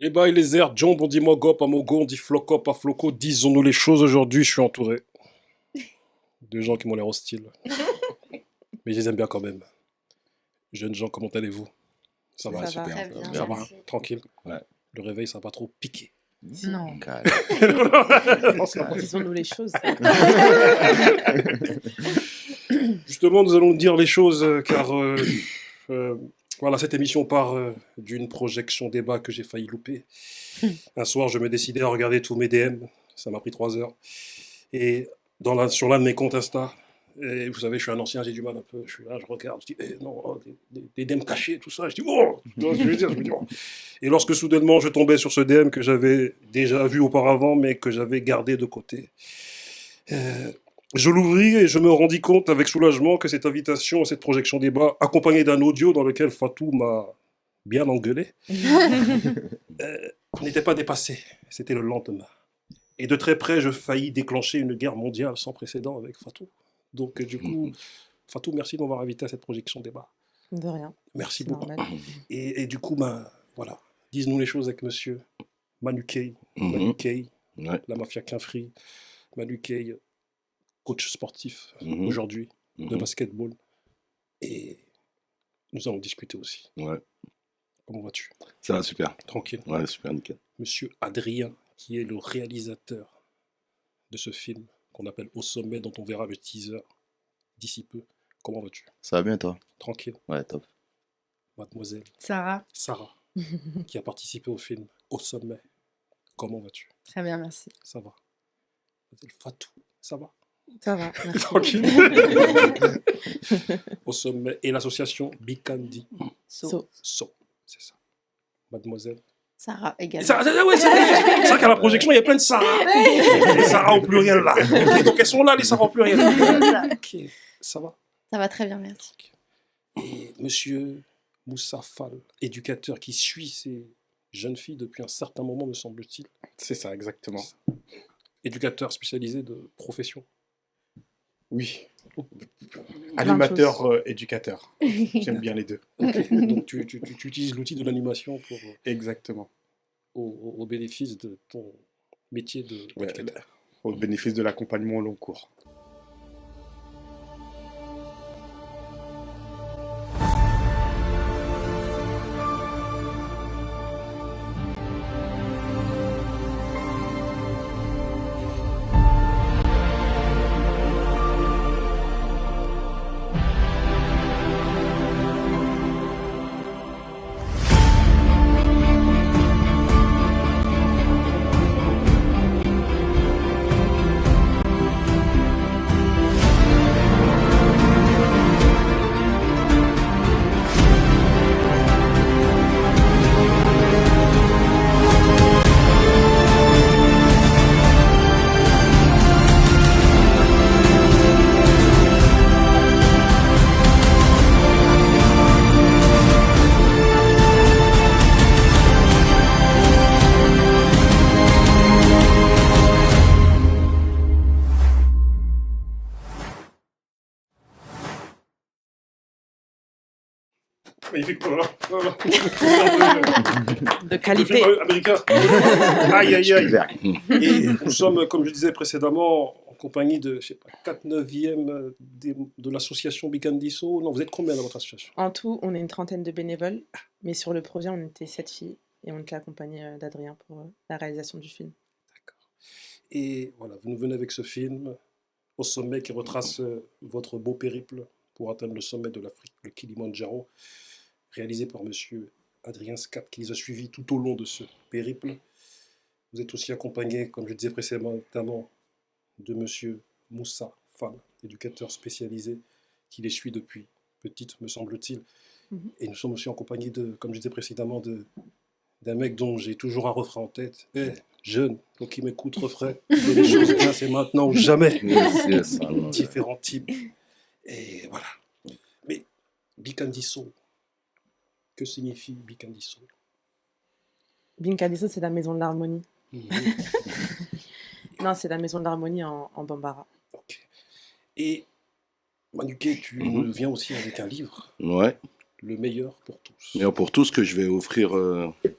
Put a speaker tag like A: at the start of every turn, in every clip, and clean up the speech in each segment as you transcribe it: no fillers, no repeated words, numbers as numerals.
A: Les bails, les airs, Jomb, on dit Mogop, à Mogo, on dit Flocop, à Floco. Disons-nous les choses aujourd'hui, je suis entouré de gens qui m'ont l'air hostiles. Mais je les aime bien quand même. Jeunes gens, comment allez-vous? Ça va?
B: Ouais,
C: Ça va.
B: super.
D: Très bien,
A: Ça va?
D: merci.
A: Tranquille?
B: Ouais.
A: Le réveil, ça va pas trop piquer.
C: Non.
B: Calme.
A: Non, ça va.
C: Disons-nous les choses.
A: Justement, nous allons dire les choses car euh, voilà, cette émission part d'une projection débat que j'ai failli louper. Un soir, je me décidais à regarder tous mes DM. Ça m'a pris 3 heures. Et sur l'un de mes comptes Insta, et vous savez, je suis un ancien, j'ai du mal un peu. Je suis là, je regarde, je dis, non, oh, des DM cachés, tout ça. Je dis, oh, tu vois ce que je veux dire, je me dis, oh. Et lorsque soudainement, je tombais sur ce DM que j'avais déjà vu auparavant, mais que j'avais gardé de côté. Je l'ouvris et je me rendis compte avec soulagement que cette invitation, cette projection débat, accompagnée d'un audio dans lequel Fatou m'a bien engueulé, n'était pas dépassée. C'était le lendemain. Et de très près, je faillis déclencher une guerre mondiale sans précédent avec Fatou. Donc, du coup, Fatou, merci de m'avoir invité à cette projection débat.
C: De rien.
A: Merci
C: C'est
A: beaucoup.
C: normal.
A: Et du coup, voilà, dis-nous les choses avec monsieur Manu Kay, Manu
B: Mhm.
A: Kay,
B: Ouais.
A: la mafia Quinfree, Manu Kay, coach sportif
B: Mhm.
A: aujourd'hui de
B: Mhm.
A: basketball. Et nous allons discuter aussi.
B: Ouais.
A: Comment vas-tu?
B: Ça va super.
A: Tranquille.
B: Ouais, super nickel.
A: Monsieur Adrien, qui est le réalisateur de ce film qu'on appelle Au sommet, dont on verra le teaser d'ici peu. Comment vas-tu?
B: Ça va bien toi?
A: Tranquille.
B: Ouais, top.
A: Mademoiselle
D: Sarah.
A: Sarah, qui a participé au film Au sommet. Comment vas-tu?
D: Très bien, merci.
A: Ça va. Mademoiselle Fatou, ça va?
C: Ça va. Merci.
A: Tranquille. Au sommet. Et l'association Bikandi.
C: So.
A: C'est ça. Mademoiselle.
D: Sarah également.
A: Ouais, c'est vrai qu'à la projection, il y a plein de Sarah. Les Sarah au pluriel là. Ok, donc elles sont là, les Sarah au pluriel. Ok, ça va.
D: Ça va très bien, merci.
A: Et monsieur Moussa Fall, éducateur qui suit ces jeunes filles depuis un certain moment, me semble-t-il.
E: C'est ça, exactement.
A: Éducateur spécialisé de profession.
E: Oui.
C: de
E: Animateur, éducateur. J'aime bien les deux.
A: Ok, donc tu utilises l'outil de l'animation pour,
E: Exactement.
A: au bénéfice de ton métier
E: Ouais,
A: d'éducateur.
E: au bénéfice de l'accompagnement au long cours.
A: Magnifique, voilà.
C: De qualité.
A: Américain. Aïe, aïe, aïe.
B: Super.
A: Et nous sommes, comme je disais précédemment, en compagnie de, je sais pas, 4/9e de l'association Bikandiso. Non, vous êtes combien dans votre association?
C: En tout, on est une trentaine de bénévoles, mais sur le projet, on était 7 filles et on était accompagné d'Adrien pour la réalisation du film.
A: D'accord. Et voilà, vous nous venez avec ce film, Au sommet, qui retrace votre beau périple pour atteindre le sommet de l'Afrique, le Kilimandjaro, réalisé par monsieur Adrien Scat, qui les a suivis tout au long de ce périple. Vous êtes aussi accompagné, comme je disais précédemment, notamment de monsieur Moussa Fall, éducateur spécialisé, qui les suit depuis petite, me semble-t-il.
C: Mhm.
A: Et nous sommes aussi en compagnie de, comme je disais précédemment, d'un mec dont j'ai toujours un refrain en tête. Jeune, donc qui m'écoute, refrain. Et les choses bien, c'est maintenant ou jamais.
B: Yes, alors,
A: Différents types. Et voilà. Mais Bikandiso, que signifie Bikandiso?
C: Binkadiso, c'est la maison de l'harmonie.
A: Mhm.
C: Non, c'est la maison de l'harmonie en Bambara.
A: Ok. Et Manuké, tu
B: Mhm.
A: viens aussi avec un livre.
B: Ouais.
A: le meilleur pour tous.
B: Meilleur pour tous que je vais offrir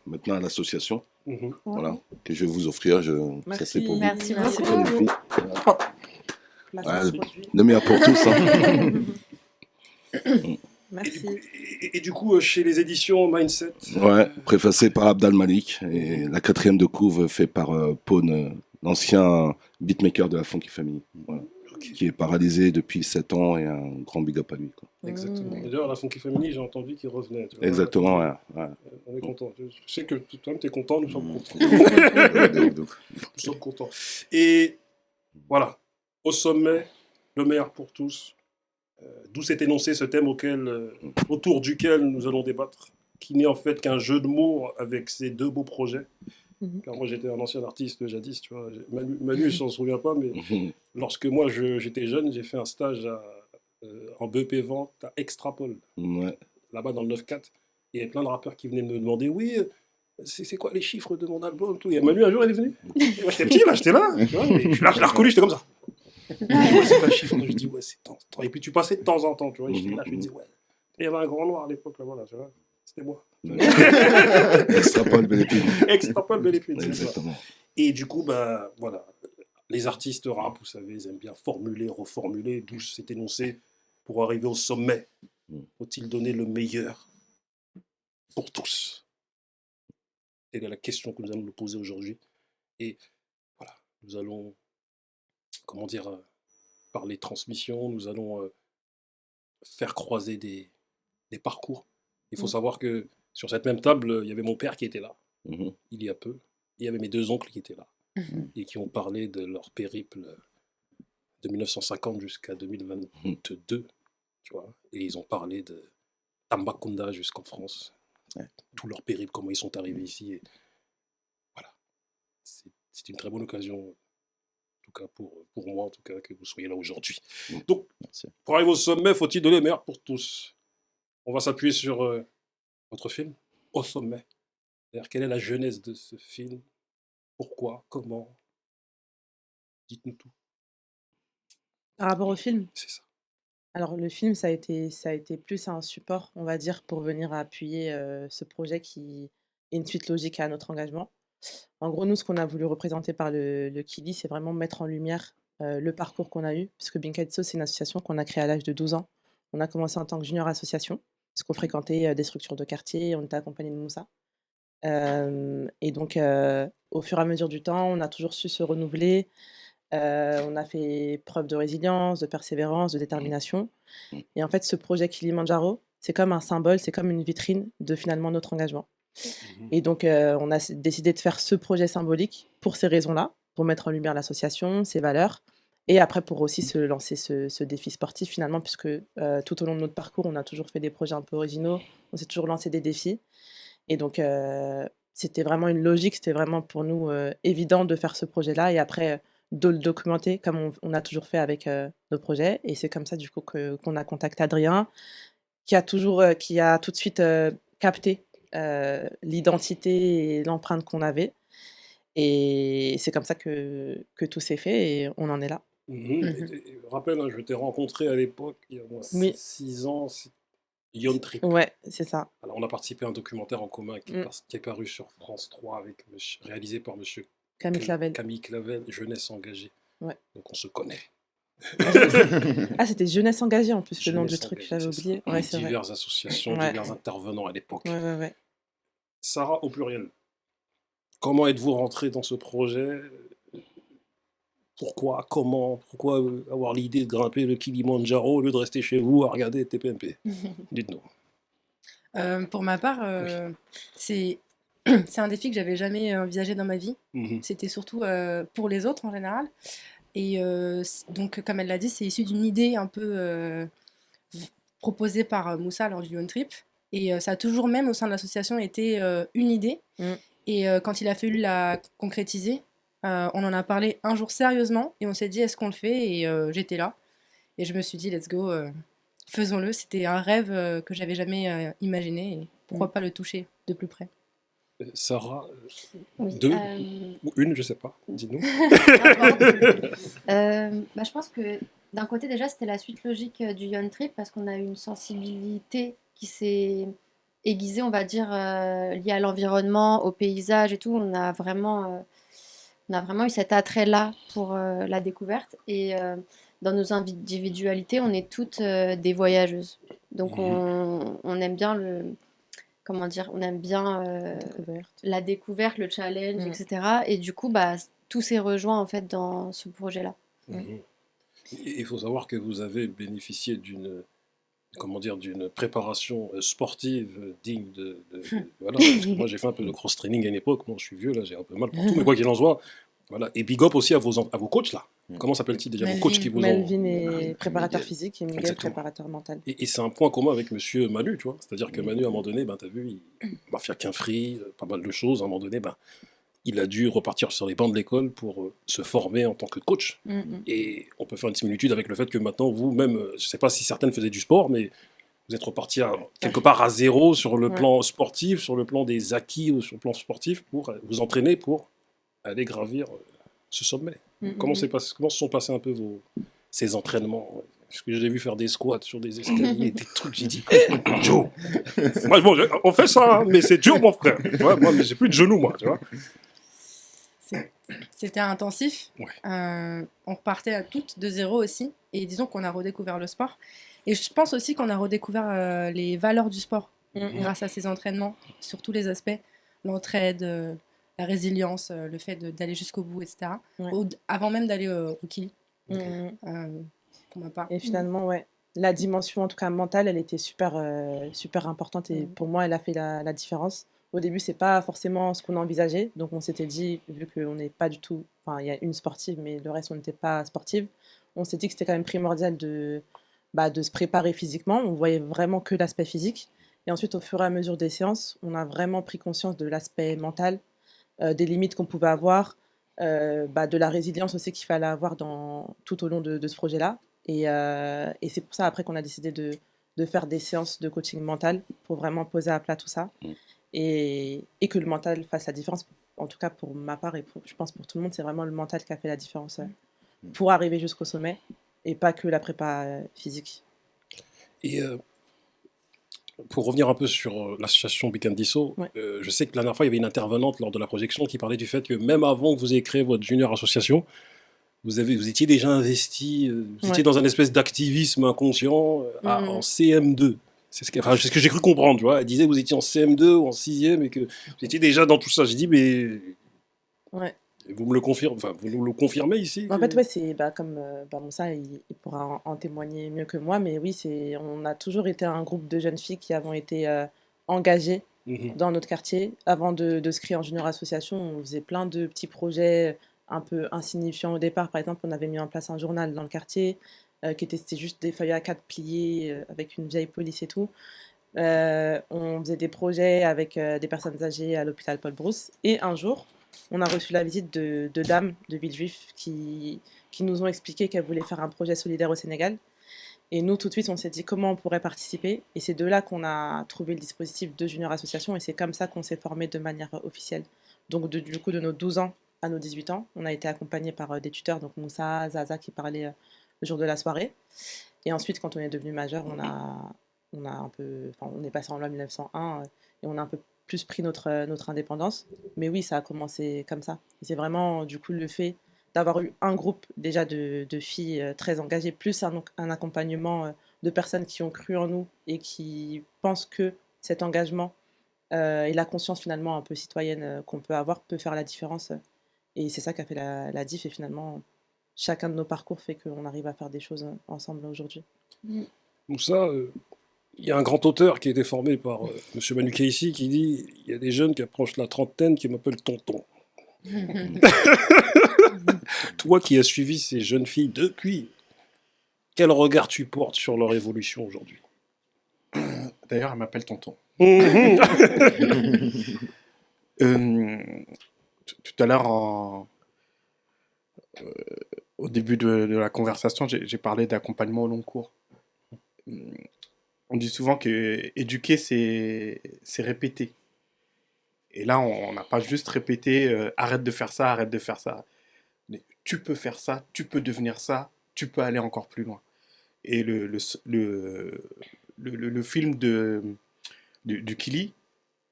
B: maintenant à l'association.
A: Mhm.
B: Voilà, que je vais vous offrir. Ça,
C: Merci.
B: c'est pour vous.
D: Merci
C: Merci
B: Pour les
C: beaucoup.
B: filles.
C: Placement
B: Ouais,
C: de produit.
B: le meilleur pour tous. Hein.
C: Merci.
A: Et du coup, chez les éditions Mindset,
B: Ouais, préfacé par Abdal Malik. Et la 4e de couve fait par Pone, l'ancien beatmaker de la Funky Family. Voilà.
A: ok,
B: Qui est paralysé depuis 7 ans et un grand big up à lui. Quoi.
A: exactement.
C: Mm.
A: Et d'ailleurs, la Funky Family, j'ai entendu qu'il revenait. tu vois.
B: Exactement, ouais. Ouais.
A: On est content. Je sais que toi-même, tu es content, nous sommes contents.
B: De ouf.
A: Nous sommes contents. Et voilà, au sommet, le meilleur pour tous. D'où s'est énoncé ce thème autour duquel nous allons débattre, qui n'est en fait qu'un jeu de mots avec ces deux beaux projets.
C: Mhm.
A: Car moi, j'étais un ancien artiste jadis, tu vois. Manu, il s'en souvient pas, mais
B: Mhm.
A: lorsque moi, j'étais jeune, j'ai fait un stage en BEP Vente à Extrapol,
B: Ouais.
A: là-bas dans le 9-4. Il y avait plein de rappeurs qui venaient me demander, oui, c'est quoi les chiffres de mon album tout. Et Manu, un jour, il est venu. Et moi, j'étais petit, là, j'étais là. Tu vois, et je l'ai reconnu, j'étais comme ça. Il dit, ouais, c'est un chiffre. Je dis, ouais, c'est tant. Et puis tu passais de temps en temps, tu vois. Et j'étais là, je me disais, ouais. Et il y avait un grand noir à l'époque, là, voilà, tu vois. C'était moi.
B: Extrapole, belle épine.
A: Extrapole, belle épine, c'est ça.
B: Exactement.
A: Et du coup, bah, voilà. Les artistes rap, vous savez, ils aiment bien formuler, reformuler, d'où cet énoncé pour arriver au sommet. Faut-il donner le meilleur pour tous? Telle est la question que nous allons nous poser aujourd'hui. Et voilà, nous allons, comment dire, parler transmission, nous allons faire croiser des parcours. Il faut savoir que sur cette même table, il y avait mon père qui était là,
B: Mhm.
A: il y a peu. Il y avait mes deux oncles qui étaient là
C: Mhm.
A: et qui ont parlé de leur périple de 1950 jusqu'à 2022, tu vois. Et ils ont parlé de Tambacounda jusqu'en France,
B: Ouais.
A: tout leur périple, comment ils sont arrivés ici. Et voilà, c'est une très bonne occasion, en tout cas pour moi, en tout cas, que vous soyez là aujourd'hui. Donc,
B: Merci.
A: pour arriver au sommet, faut-il donner le meilleur pour tous? On va s'appuyer sur votre film, Au sommet. C'est-à-dire, quelle est la genèse de ce film? Pourquoi? Comment? Dites-nous tout.
C: Par rapport au film,
A: C'est ça.
C: alors le film, ça a été plus un support, on va dire, pour venir appuyer ce projet qui est une suite logique à notre engagement. En gros, nous, ce qu'on a voulu représenter par le Kili, c'est vraiment mettre en lumière le parcours qu'on a eu, puisque Binkatso, c'est une association qu'on a créée à l'âge de 12 ans. On a commencé en tant que junior association, parce qu'on fréquentait des structures de quartier, on était accompagné de Moussa. Et donc, au fur et à mesure du temps, on a toujours su se renouveler. On a fait preuve de résilience, de persévérance, de détermination. Et en fait, ce projet Kilimandjaro, c'est comme un symbole, c'est comme une vitrine de finalement notre engagement. Et donc, on a décidé de faire ce projet symbolique pour ces raisons-là, pour mettre en lumière l'association, ses valeurs, et après pour aussi se lancer ce défi sportif finalement, puisque tout au long de notre parcours, on a toujours fait des projets un peu originaux, on s'est toujours lancé des défis. Et donc, c'était vraiment une logique, c'était vraiment pour nous évident de faire ce projet-là et après de le documenter comme on a toujours fait avec nos projets. Et c'est comme ça, du coup, qu'on a contacté Adrien, qui a tout de suite capté l'identité et l'empreinte qu'on avait. Et c'est comme ça que tout s'est fait et on en est là.
A: Rappelle, hein, je t'ai rencontré à l'époque, il y a moins
C: Oui.
A: 6 ans, c'est Yon Trip.
C: Ouais, c'est ça.
A: Alors, on a participé à un documentaire en commun qui est paru sur France 3, réalisé par monsieur
C: Camille Clavel.
A: Camille Clavel, Jeunesse engagée.
C: Ouais.
A: Donc, on se connaît.
C: Ah, c'était Jeunesse engagée en plus, le nom du
A: Jeunesse
C: truc,
A: engagée,
C: j'avais
A: c'est
C: oublié.
A: ça.
C: Ouais, c'est vrai.
A: Diverses associations,
C: Ouais.
A: divers intervenants à l'époque.
C: Ouais.
A: Sarah, au pluriel, comment êtes-vous rentrée dans ce projet? Pourquoi? Comment? Pourquoi avoir l'idée de grimper le Kilimandjaro au lieu de rester chez vous à regarder TPMP? Dites-nous.
F: Pour ma part, c'est c'est un défi que j'avais jamais envisagé dans ma vie.
A: Mhm.
F: C'était surtout pour les autres en général. Et donc, comme elle l'a dit, c'est issu d'une idée un peu proposée par Moussa lors du Lyon Trip. Et ça a toujours, même au sein de l'association, été une idée. Et quand il a fallu la concrétiser, on en a parlé un jour sérieusement et on s'est dit, est-ce qu'on le fait? Et j'étais là. Et je me suis dit, let's go, faisons-le. C'était un rêve que j'avais jamais imaginé. Et pourquoi pas le toucher de plus près?
A: Sarah,
D: Oui,
A: 2 ou une, je sais pas. Dis-nous.
D: je pense que d'un côté déjà c'était la suite logique du Yon Trip parce qu'on a eu une sensibilité qui s'est aiguisé, on va dire, lié à l'environnement, au paysage et tout. On a vraiment eu cet attrait-là pour la découverte. Et dans nos individualités, on est toutes des voyageuses. Donc
A: Mhm.
D: on aime bien comment dire, on aime bien
C: Découverte.
D: la découverte, le challenge,
C: Mm.
D: etc. Et du coup, bah, tout s'est rejoint en fait dans ce projet-là.
C: Mm.
A: Mhm. Il faut savoir que vous avez bénéficié comment dire, d'une préparation sportive digne voilà, parce que moi j'ai fait un peu de cross-training à une époque, moi je suis vieux là, j'ai un peu mal partout, mais quoi qu'il en soit, voilà. Et big up aussi à vos coachs là. Comment s'appelle-t-il déjà? Vos coachs qui
F: Melvin.
A: vous ont.
C: Melvin est préparateur
B: Miguel.
C: physique et Miguel
A: Exactement.
C: préparateur mental.
A: Et c'est un point commun avec monsieur Manu, tu vois. C'est-à-dire que Manu, à un moment donné, ben, t'as vu, il m'a fait qu'un free, pas mal de choses. À un moment donné, ben, il a dû repartir sur les bancs de l'école pour se former en tant que coach.
C: Mm, mm.
A: Et on peut faire une similitude avec le fait que maintenant, vous-même, je ne sais pas si certaines faisaient du sport, mais vous êtes reparti quelque part à zéro sur le
C: Ouais.
A: plan sportif, sur le plan des acquis ou sur le plan sportif pour vous entraîner pour aller gravir ce sommet.
C: Mm,
A: Comment,
C: mm,
A: comment se sont passés un peu ces entraînements? Parce que j'ai vu faire des squats sur des escaliers, des trucs, j'ai dit, Joe, moi, bon, on fait ça, hein, mais c'est dur, mon frère. Tu vois, moi, j'ai plus de genoux, moi, tu vois.
F: C'était intensif.
A: Ouais.
F: On repartait à toutes de zéro aussi. Et disons qu'on a redécouvert le sport. Et je pense aussi qu'on a redécouvert les valeurs du sport
C: mm.
F: grâce à ces entraînements, sur tous les aspects. L'entraide, la résilience, le fait d'aller jusqu'au bout, etc.
C: Ouais.
F: Avant même d'aller au Kili,
C: Mm, mm.
F: pour ma part.
C: Et finalement, ouais, la dimension en tout cas mentale, elle était super importante et
D: Mm.
C: pour moi, elle a fait la différence. Au début, c'est pas forcément ce qu'on envisageait, donc on s'était dit, vu qu'on n'est pas du tout, enfin, il y a une sportive, mais le reste, on n'était pas sportive, on s'est dit que c'était quand même primordial de se préparer physiquement. On voyait vraiment que l'aspect physique. Et ensuite, au fur et à mesure des séances, on a vraiment pris conscience de l'aspect mental, des limites qu'on pouvait avoir, de la résilience aussi qu'il fallait avoir tout au long de ce projet-là. Et c'est pour ça après qu'on a décidé de faire des séances de coaching mental pour vraiment poser à plat tout ça
B: Mm.
C: et que le mental fasse la différence. En tout cas pour ma part et je pense pour tout le monde, c'est vraiment le mental qui a fait la différence pour arriver jusqu'au sommet et pas que la prépa physique.
A: Et pour revenir un peu sur l'association Bicandiso,
C: Ouais.
A: je sais que la dernière fois, il y avait une intervenante lors de la projection qui parlait du fait que même avant que vous ayez créé votre junior association, vous étiez déjà investi, vous étiez
C: Ouais.
A: dans un espèce d'activisme inconscient
C: Mhm.
A: en CM2. C'est ce que j'ai cru comprendre, tu vois. Elle disait que vous étiez en CM2 ou en 6e et que vous étiez déjà dans tout ça. J'ai dit, mais
C: Ouais.
A: vous me le confirmez, enfin, vous nous le confirmez ici
C: En
A: que-
C: fait, ouais, c'est comme Moussa, il pourra en témoigner mieux que moi, mais oui, on a toujours été un groupe de jeunes filles qui avons été engagées
A: Mhm.
C: dans notre quartier. Avant de se créer en junior association, on faisait plein de petits projets un peu insignifiants au départ. Par exemple, on avait mis en place un journal dans le quartier c'était juste des feuilles A4 pliées avec une vieille police et tout. On faisait des projets avec des personnes âgées à l'hôpital Paul Brousse. Et un jour, on a reçu la visite de dames de Villejuif qui nous ont expliqué qu'elles voulaient faire un projet solidaire au Sénégal. Et nous, tout de suite, on s'est dit comment on pourrait participer. Et c'est de là qu'on a trouvé le dispositif de Junior Association. Et c'est comme ça qu'on s'est formé de manière officielle. Donc, du coup, de nos 12 ans à nos 18 ans, on a été accompagnés par des tuteurs, donc Moussa, Zaza qui parlait le jour de la soirée. Et ensuite, quand on est devenu majeur, on est passé en loi 1901 et on a un peu plus pris notre indépendance. Mais oui, ça a commencé comme ça. Et c'est vraiment du coup le fait d'avoir eu un groupe déjà de filles très engagées, plus un accompagnement de personnes qui ont cru en nous et qui pensent que cet engagement et la conscience finalement un peu citoyenne qu'on peut avoir peut faire la différence. Et c'est ça qui a fait la diff. Et finalement, chacun de nos parcours fait qu'on arrive à faire des choses ensemble aujourd'hui.
A: Moussa, il y a un grand auteur qui a été formé par M. Manu Kaissi qui dit il y a des jeunes qui approchent la trentaine qui m'appellent tonton. Toi qui as suivi ces jeunes filles depuis, quel regard tu portes sur leur évolution aujourd'hui?
E: D'ailleurs, elle m'appelle tonton.
A: Mhm.
E: Tout à l'heure, au début de la conversation, j'ai parlé d'accompagnement au long cours. On dit souvent que éduquer, c'est répéter. Et là, on n'a pas juste répété arrête de faire ça, arrête de faire ça. Mais tu peux faire ça, tu peux devenir ça, tu peux aller encore plus loin. Et le film du Kili,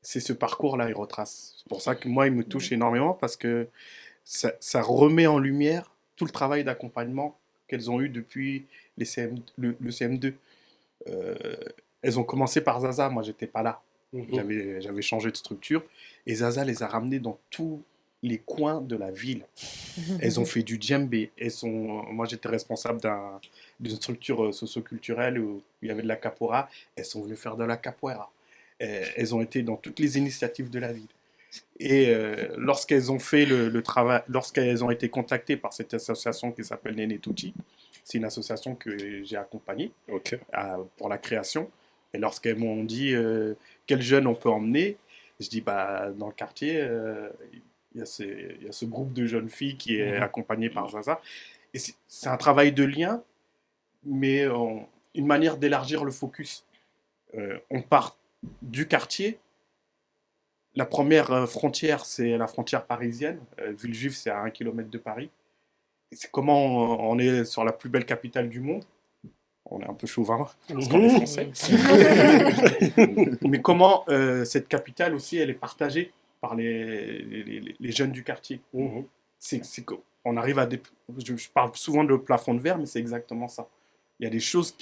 E: c'est ce parcours-là, il retrace. C'est pour ça que moi, il me touche énormément parce que ça remet en lumière tout le travail d'accompagnement qu'elles ont eu depuis le CM2. Euh, Elles ont commencé par Zaza, moi, j'étais pas là. J'avais changé de structure et Zaza les a ramenées dans tous les coins de la ville. Elles ont fait du djembé. Moi, j'étais responsable d'une structure socioculturelle où il y avait de la capoeira. Elles sont venues faire de la capoeira. Elles ont été dans toutes les initiatives de la ville. Et lorsqu'elles ont fait le travail, lorsqu'elles ont été contactées par cette association qui s'appelle Néné Tucci, c'est une association que j'ai accompagnée pour la création. Et lorsqu'elles m'ont dit quels jeunes on peut emmener, je dis bah, dans le quartier, il y a ce groupe de jeunes filles qui est accompagné par Zaza. Et c'est un travail de lien, mais une manière d'élargir le focus. On part du quartier. La première frontière, c'est la frontière parisienne. Villejuif, c'est à 1 km de Paris. Et c'est comment on est sur la plus belle capitale du monde. On est un peu chauvin parce qu'on est français. Mais comment cette capitale aussi, elle est partagée par les jeunes du quartier. On arrive à je parle souvent de plafond de verre, mais c'est exactement ça. Il y a des choses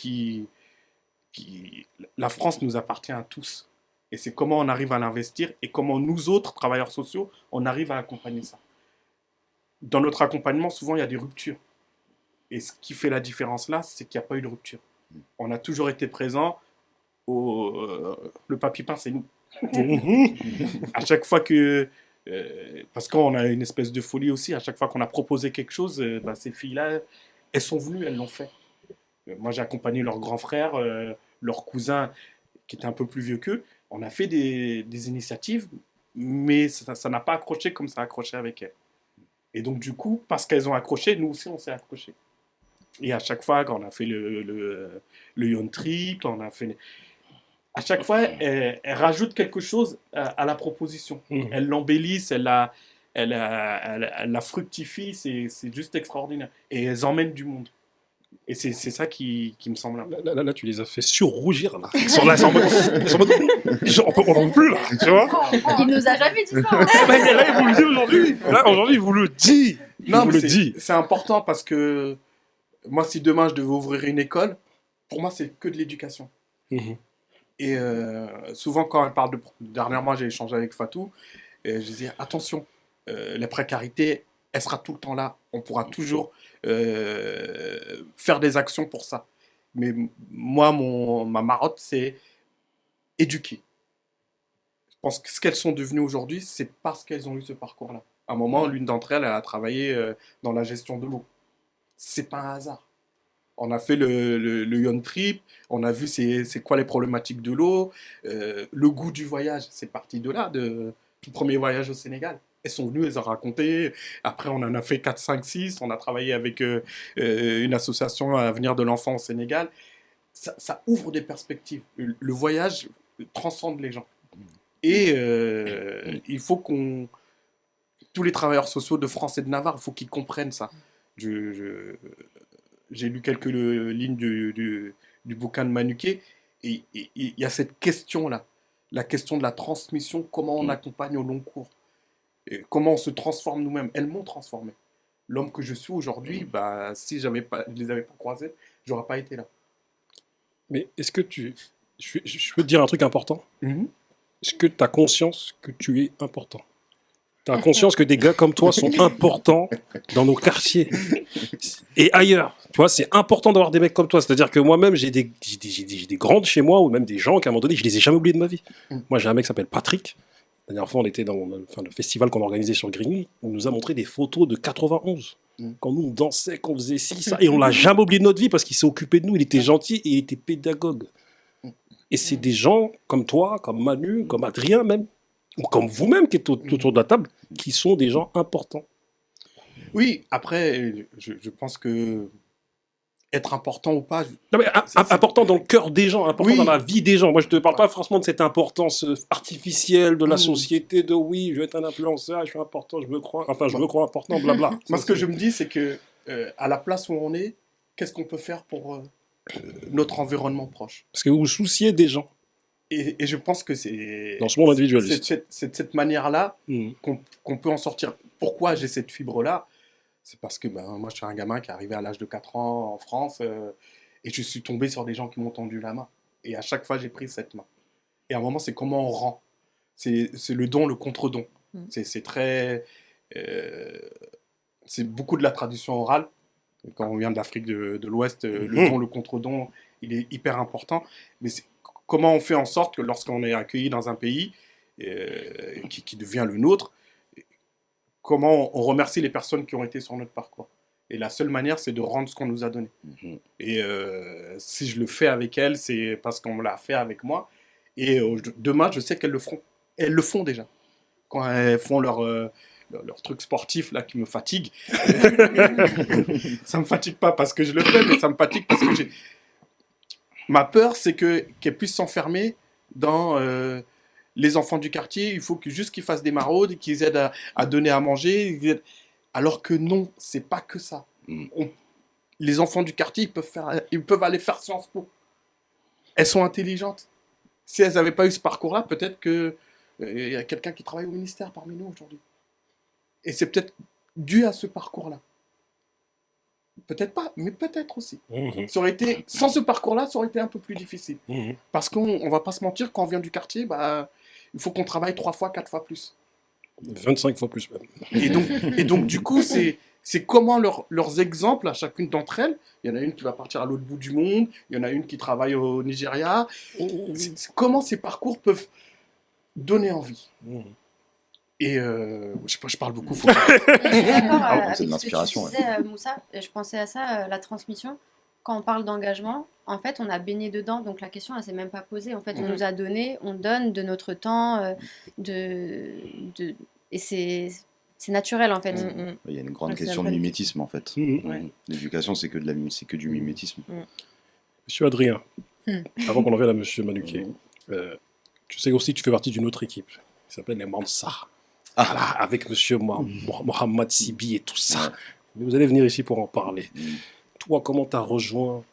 E: la France nous appartient à tous. Et c'est comment on arrive à l'investir et comment nous autres, travailleurs sociaux, on arrive à accompagner ça. Dans notre accompagnement, souvent, il y a des ruptures. Et ce qui fait la différence là, c'est qu'il n'y a pas eu de rupture. On a toujours été présents. Le papier peint, c'est nous. À chaque fois que... parce qu'on a une espèce de folie aussi, à chaque fois qu'on a proposé quelque chose, ces filles-là, elles sont venues, elles l'ont fait. Moi, j'ai accompagné leurs grands frères, leurs cousins, qui étaient un peu plus vieux qu'eux. On a fait des initiatives, mais ça n'a pas accroché comme ça a accroché avec elles. Et donc, du coup, parce qu'elles ont accroché, nous aussi, on s'est accroché. Et à chaque fois, quand on a fait le Yon Trip, on a fait... À chaque fois, elles rajoutent quelque chose à la proposition. Elles l'embellissent, elles la fructifient, c'est juste extraordinaire. Et elles emmènent du monde. Et c'est ça qui me semble important.
A: Là, tu les as fait surrougir, là. Ils sont là, on n'en peut plus, là, tu vois.
D: Il nous a jamais dit ça. Hein.
A: Là, il vous le dit aujourd'hui. Là, aujourd'hui, il vous le dit.
E: Non, mais c'est important parce que moi, si demain, je devais ouvrir une école, pour moi, c'est que de l'éducation. Et souvent, quand elle parle dernièrement, j'ai échangé avec Fatou, et je disais, attention, la précarité, elle sera tout le temps là. On pourra toujours faire des actions pour ça. Mais moi, ma marotte, c'est éduquer. Je pense que ce qu'elles sont devenues aujourd'hui, c'est parce qu'elles ont eu ce parcours-là. À un moment, l'une d'entre elles, elle a travaillé dans la gestion de l'eau. C'est pas un hasard. On a fait le Yon Trip, on a vu c'est quoi les problématiques de l'eau, le goût du voyage, c'est parti de là, du premier voyage au Sénégal. Elles sont venues, elles ont raconté, après on en a fait 4, 5, 6, on a travaillé avec une association à venir de l'enfant au Sénégal. Ça ouvre des perspectives. Le voyage transcende les gens. Et il faut tous les travailleurs sociaux de France et de Navarre, il faut qu'ils comprennent ça. J'ai lu quelques lignes du bouquin de Manuquet, et il y a cette question-là, la question de la transmission, comment on accompagne au long cours, et comment on se transforme nous-mêmes. Elles m'ont transformé. L'homme que je suis aujourd'hui, si je ne les avais pas croisés, je n'aurais pas été là.
A: Mais est-ce que je peux te dire un truc important? Est-ce que tu as conscience que tu es important? Tu as conscience que des gars comme toi sont importants dans nos quartiers et ailleurs. Tu vois, c'est important d'avoir des mecs comme toi. C'est-à-dire que moi-même, j'ai des grandes chez moi, ou même des gens qu'à un moment donné, je les ai jamais oubliés de ma vie. Moi, j'ai un mec qui s'appelle Patrick. La dernière fois, on était dans le festival qu'on organisait sur Grigny. On nous a montré des photos de 91. Quand nous, on dansait, qu'on faisait ci, ça. Et on l'a jamais oublié de notre vie parce qu'il s'est occupé de nous. Il était gentil et il était pédagogue. Et c'est des gens comme toi, comme Manu, comme Adrien même, ou comme vous-même qui êtes autour de la table, qui sont des gens importants.
E: Oui, après, je pense que être important ou pas...
A: Non, mais important dans le cœur des gens, important dans la vie des gens. Moi, je ne te parle pas forcément de cette importance artificielle de la société, de oui, je vais être un influenceur, je suis important, je me crois important, blabla.
E: Moi, ce que je me dis, c'est que à la place où on est, qu'est-ce qu'on peut faire pour notre environnement proche.
A: Parce que vous vous souciez des gens
E: Et je pense que c'est
A: dans ce monde individualiste.
E: c'est de cette manière-là
A: Mhm.
E: qu'on peut en sortir. Pourquoi j'ai cette fibre-là? C'est parce que moi, je suis un gamin qui est arrivé à l'âge de 4 ans en France et je suis tombé sur des gens qui m'ont tendu la main. Et à chaque fois, j'ai pris cette main. Et à un moment, c'est comment on rend. C'est le don, le contre-don.
C: Mhm.
E: C'est très... c'est beaucoup de la tradition orale. Quand on vient de l'Afrique de l'Ouest, le don, le contre-don, il est hyper important. Mais comment on fait en sorte que lorsqu'on est accueilli dans un pays qui devient le nôtre, comment on remercie les personnes qui ont été sur notre parcours. Et la seule manière, c'est de rendre ce qu'on nous a donné. Et si je le fais avec elles, c'est parce qu'on me l'a fait avec moi. Et demain, je sais qu'elles le feront. Elles le font déjà. Quand elles font leur truc sportif là qui me fatigue, ça me fatigue pas parce que je le fais, mais ça me fatigue parce que ma peur, c'est qu'elles puissent s'enfermer dans les enfants du quartier. Il faut juste qu'ils fassent des maraudes, qu'ils aident à donner à manger. Alors que non, c'est pas que ça. Les enfants du quartier, ils peuvent aller faire Sciences Po. Elles sont intelligentes. Si elles n'avaient pas eu ce parcours-là, peut-être qu'il y a quelqu'un qui travaille au ministère parmi nous aujourd'hui. Et c'est peut-être dû à ce parcours-là. Peut-être pas, mais peut-être aussi. Ça aurait été, sans ce parcours-là, ça aurait été un peu plus difficile. Parce qu'on va pas se mentir, quand on vient du quartier, il faut qu'on travaille 3 fois, 4 fois plus.
A: 25 fois plus même.
E: Et donc du coup, c'est comment leurs exemples à chacune d'entre elles. Il y en a une qui va partir à l'autre bout du monde, il y en a une qui travaille au Nigeria. Comment ces parcours peuvent donner envie. Et je parle beaucoup.
D: Je suis d'accord
G: c'est de
D: avec ce que tu
G: l'inspiration.
D: disais, Moussa. Je pensais à ça, la transmission. Quand on parle d'engagement, en fait, on a baigné dedans, donc la question, elle s'est même pas posée. En fait, on nous a donné, on donne de notre temps, et c'est naturel, en fait.
G: Il y a une grande
C: Ouais, c'est
G: question de
C: un peu-
G: mimétisme en fait.
C: Ouais.
G: L'éducation, c'est que du mimétisme.
A: Monsieur Adrien, avant qu'on en vienne à Monsieur Manuquet, tu sais aussi que tu fais partie d'une autre équipe qui s'appelle les Mansa. Voilà, avec Monsieur Mohamed Sibi et tout ça. Mais vous allez venir ici pour en parler. Toi, comment tu as rejoint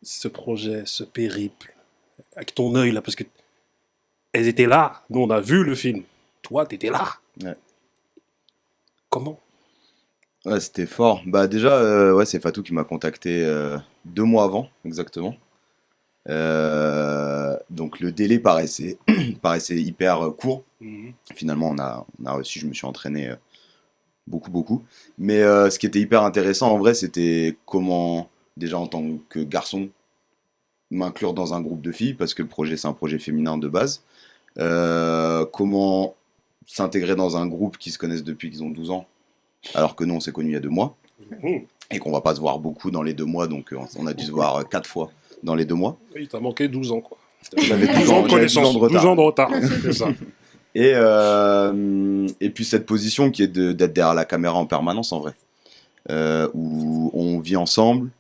A: ce projet, ce périple, avec ton œil là, parce que elles étaient là. Nous, on a vu le film. Toi, tu étais là.
G: Ouais.
A: Comment?
G: Ouais, c'était fort. Bah déjà, c'est Fatou qui m'a contacté 2 mois avant, exactement. Donc le délai paraissait hyper court. Finalement, on a réussi, je me suis entraîné beaucoup. Mais ce qui était hyper intéressant en vrai, c'était comment, déjà en tant que garçon, m'inclure dans un groupe de filles, parce que le projet, c'est un projet féminin de base. Comment s'intégrer dans un groupe qui se connaissent depuis qu'ils ont 12 ans, alors que nous, on s'est connus il y a 2 mois. Et qu'on va pas se voir beaucoup dans les 2 mois, donc on a dû se voir 4 fois dans les 2 mois.
A: Il t'a manqué 12 ans, quoi.
G: J'avais
A: 12 ans de connaissance, 12 ans de retard. C'est ça.
G: Et puis cette position qui est d'être derrière la caméra en permanence, en vrai. Où on vit ensemble,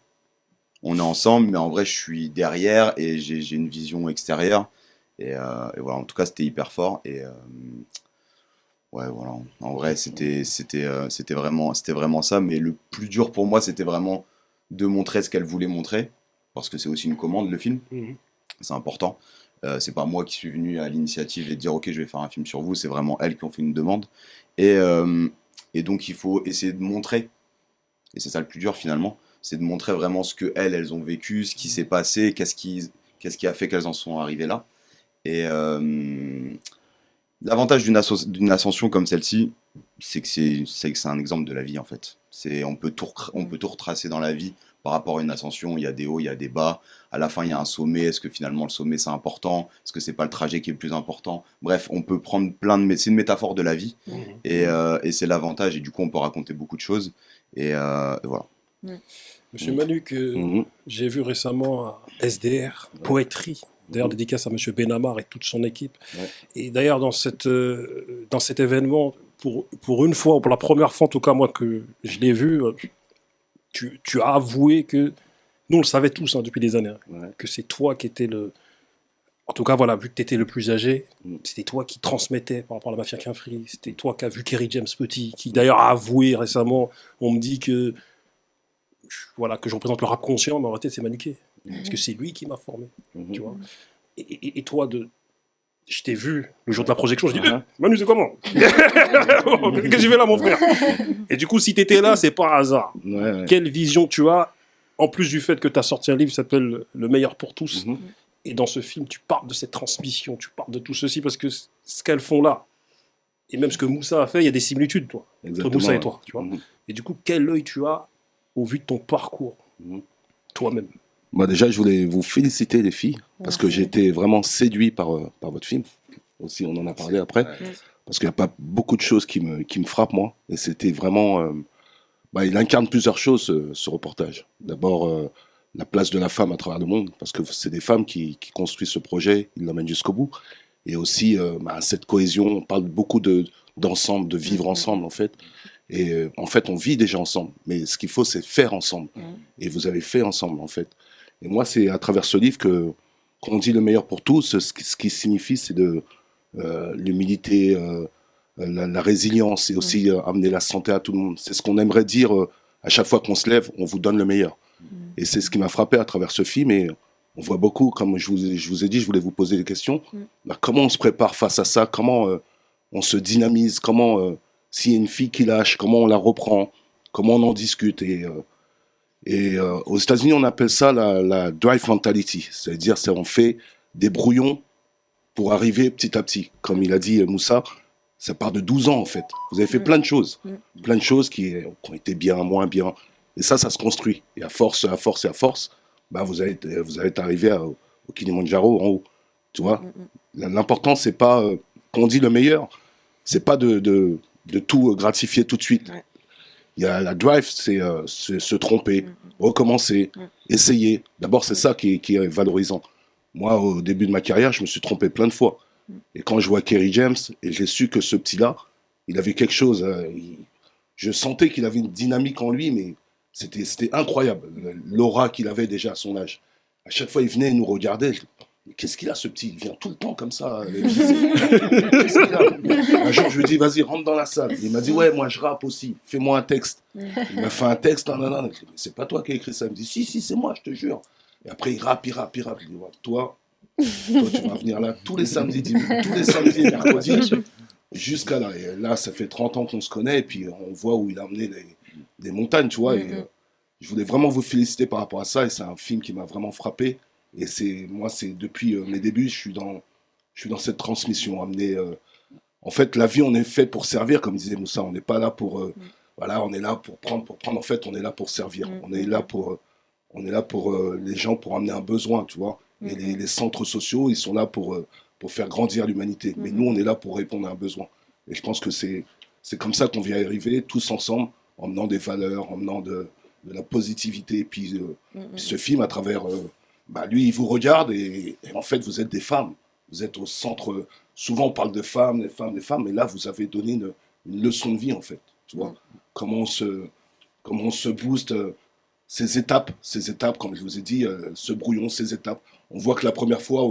G: on est ensemble, mais en vrai, je suis derrière et j'ai une vision extérieure. Et voilà, en tout cas, c'était hyper fort. Et ouais, voilà. En vrai, c'était vraiment ça. Mais le plus dur pour moi, c'était vraiment de montrer ce qu'elle voulait montrer. Parce que c'est aussi une commande, le film. C'est important. C'est pas moi qui suis venu à l'initiative et dire ok, je vais faire un film sur vous. C'est vraiment elles qui ont fait une demande. Et donc, il faut essayer de montrer. Et c'est ça le plus dur finalement. C'est de montrer vraiment ce que elles ont vécu, ce qui s'est passé, qu'est-ce qui a fait qu'elles en sont arrivées là. Et l'avantage d'une ascension comme celle-ci, c'est que c'est un exemple de la vie en fait. On peut tout retracer dans la vie par rapport à une ascension. Il y a des hauts, il y a des bas. À la fin, il y a un sommet. Est-ce que finalement le sommet c'est important? Est-ce que c'est pas le trajet qui est le plus important? Bref, on peut prendre c'est une métaphore de la vie. Et c'est l'avantage. Et du coup, on peut raconter beaucoup de choses. Et voilà.
A: Monsieur Manuc, j'ai vu récemment à SDR, Poétrie. D'ailleurs, dédicace à Monsieur Benamar et toute son équipe.
G: Ouais.
A: Et d'ailleurs, dans cet événement, pour une fois, ou pour la première fois en tout cas, moi, que je l'ai vu, tu as avoué que, nous on le savait tous depuis des années, que c'est toi qui étais en tout cas, voilà, vu que tu étais le plus âgé, c'était toi qui transmettais par rapport à la Mafia Qu'un Free, c'était toi qui as vu Kerry James Petit, qui d'ailleurs a avoué récemment, on me dit que, voilà, que je représente le rap conscient, mais en réalité c'est Manuquet. Parce que c'est lui qui m'a formé,
B: Mhm.
A: tu vois. Et toi, je t'ai vu le jour de la projection, je dis,
B: Uh-huh.
A: Manu, c'est comment? Qu'est-ce que j'ai fait là, mon frère? Et du coup, si tu étais là, c'est pas un hasard.
B: Ouais, ouais.
A: Quelle vision tu as, en plus du fait que tu as sorti un livre qui s'appelle Le meilleur pour tous.
B: Mhm.
A: Et dans ce film, tu parles de cette transmission, tu parles de tout ceci, parce que ce qu'elles font là, et même ce que Moussa a fait, il y a des similitudes, toi, entre
B: Exactement,
A: Moussa et
B: ouais.
A: toi, tu vois.
B: Mhm.
A: Et du coup, quel œil tu as au vu de ton parcours,
B: Mhm.
A: toi-même?
B: Moi, déjà, je voulais vous féliciter, les filles, parce que
D: Merci.
B: j'ai été vraiment séduit par votre film. Aussi, on en a parlé après. Parce qu'il n'y a pas beaucoup de choses qui me frappent, moi. Et c'était vraiment... il incarne plusieurs choses, ce reportage. D'abord, la place de la femme à travers le monde, parce que c'est des femmes qui construisent ce projet, ils l'emmènent jusqu'au bout. Et aussi, cette cohésion, on parle beaucoup d'ensemble, de vivre ensemble, en fait. Et en fait, on vit déjà ensemble. Mais ce qu'il faut, c'est faire ensemble. Et vous avez fait ensemble, en fait. Et moi, c'est à travers ce livre qu'on dit le meilleur pour tous. Ce qui signifie, c'est de l'humilité, la résilience et aussi amener la santé à tout le monde. C'est ce qu'on aimerait dire à chaque fois qu'on se lève, on vous donne le meilleur. Et c'est ce qui m'a frappé à travers ce film. Et on voit beaucoup, comme je vous ai dit, je voulais vous poser des questions. Comment on se prépare face à ça? Comment on se dynamise? Comment, s'il y a une fille qui lâche, comment on la reprend? Comment on en discute? Et aux États-Unis, on appelle ça la drive mentality. C'est-à-dire, on fait des brouillons pour arriver petit à petit. Comme il a dit Moussa, ça part de 12 ans en fait. Vous avez fait plein de choses. Plein de choses qui ont été bien, moins bien. Et ça se construit. Et à force, à force et à force, vous allez arriver au Kilimandjaro en haut. Tu vois. L'important, c'est pas, quand on dit le meilleur, c'est pas de tout gratifier tout de suite.
C: Ouais.
B: Il y a la drive, c'est se tromper, recommencer, essayer. D'abord, c'est ça qui est valorisant. Moi, au début de ma carrière, je me suis trompé plein de fois. Et quand je vois Kerry James, et j'ai su que ce petit-là, il avait quelque chose. Je sentais qu'il avait une dynamique en lui, mais c'était incroyable. L'aura qu'il avait déjà à son âge. À chaque fois, il venait, il nous regardait. Mais qu'est-ce qu'il a, ce petit? Il vient tout le temps comme ça. Qu'est-ce qu'il a? Un jour, je lui ai dit, vas-y, rentre dans la salle. Il m'a dit, ouais, moi, je rappe aussi. Fais-moi un texte. Il m'a fait un texte. Non. C'est pas toi qui as écrit ça. Il me dit, si, c'est moi, je te jure. Et après, il rappe. Je lui dis, ouais, toi, tu vas venir là tous les samedis et mercredis, jusqu'à là. Et là, ça fait 30 ans qu'on se connaît, et puis on voit où il a amené des montagnes, tu vois. Et je voulais vraiment vous féliciter par rapport à ça, et c'est un film qui m'a vraiment frappé. Et moi, c'est depuis mes débuts, je suis dans cette transmission, amener. En fait, la vie, on est fait pour servir, comme disait Moussa. On n'est pas là pour, voilà, on est là pour prendre. En fait, on est là pour servir. On est là pour les gens, pour amener un besoin, tu vois. Et les centres sociaux, ils sont là pour faire grandir l'humanité. Mais nous, on est là pour répondre à un besoin. Et je pense que c'est comme ça qu'on vient y arriver, tous ensemble, en menant des valeurs, en menant de la positivité. Et puis, ce film, à travers... lui, il vous regarde et en fait, vous êtes des femmes. Vous êtes au centre... Souvent, on parle de femmes, des femmes, mais là, vous avez donné une leçon de vie, en fait. Tu vois, comment on se booste... ces étapes, comme je vous ai dit, ce brouillon, ces étapes. On voit que la première fois,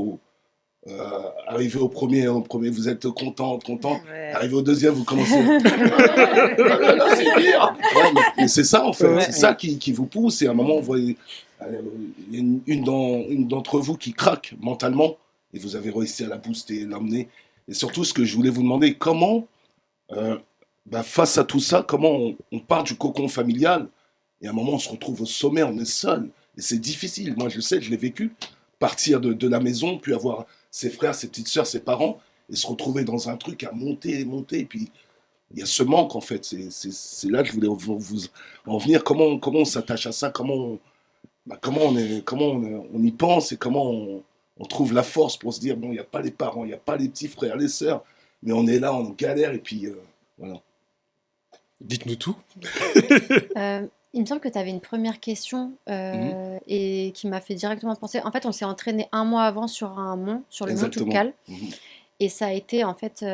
B: arrivé au premier, vous êtes contente.
C: Ouais.
B: Arrivé au deuxième, vous commencez. C'est pire. Ouais, mais c'est ça en fait,
C: Ouais.
B: c'est ça qui vous pousse. Et à un moment, vous voyez, il y a une d'entre vous qui craque mentalement, et vous avez réussi à la booster, l'emmener. Et surtout, ce que je voulais vous demander, comment, face à tout ça, comment on part du cocon familial. Et à un moment, on se retrouve au sommet, on est seul. Et c'est difficile. Moi, je sais, je l'ai vécu. Partir de la maison, puis avoir ses frères, ses petites sœurs, ses parents, et se retrouver dans un truc à monter. Et puis, il y a ce manque, en fait. C'est là que je voulais vous en venir. Comment on s'attache à ça? Comment on y pense? Et comment on trouve la force pour se dire, bon, il n'y a pas les parents, il n'y a pas les petits frères, les sœurs, mais on est là, on galère, et puis, voilà.
A: Dites-nous tout.
D: Il me semble que tu avais une première question et qui m'a fait directement penser. En fait, on s'est entraîné un mois avant sur un mont, sur le mont
B: Exactement.
D: Toubkal.
B: Mhm.
D: Et ça a été en fait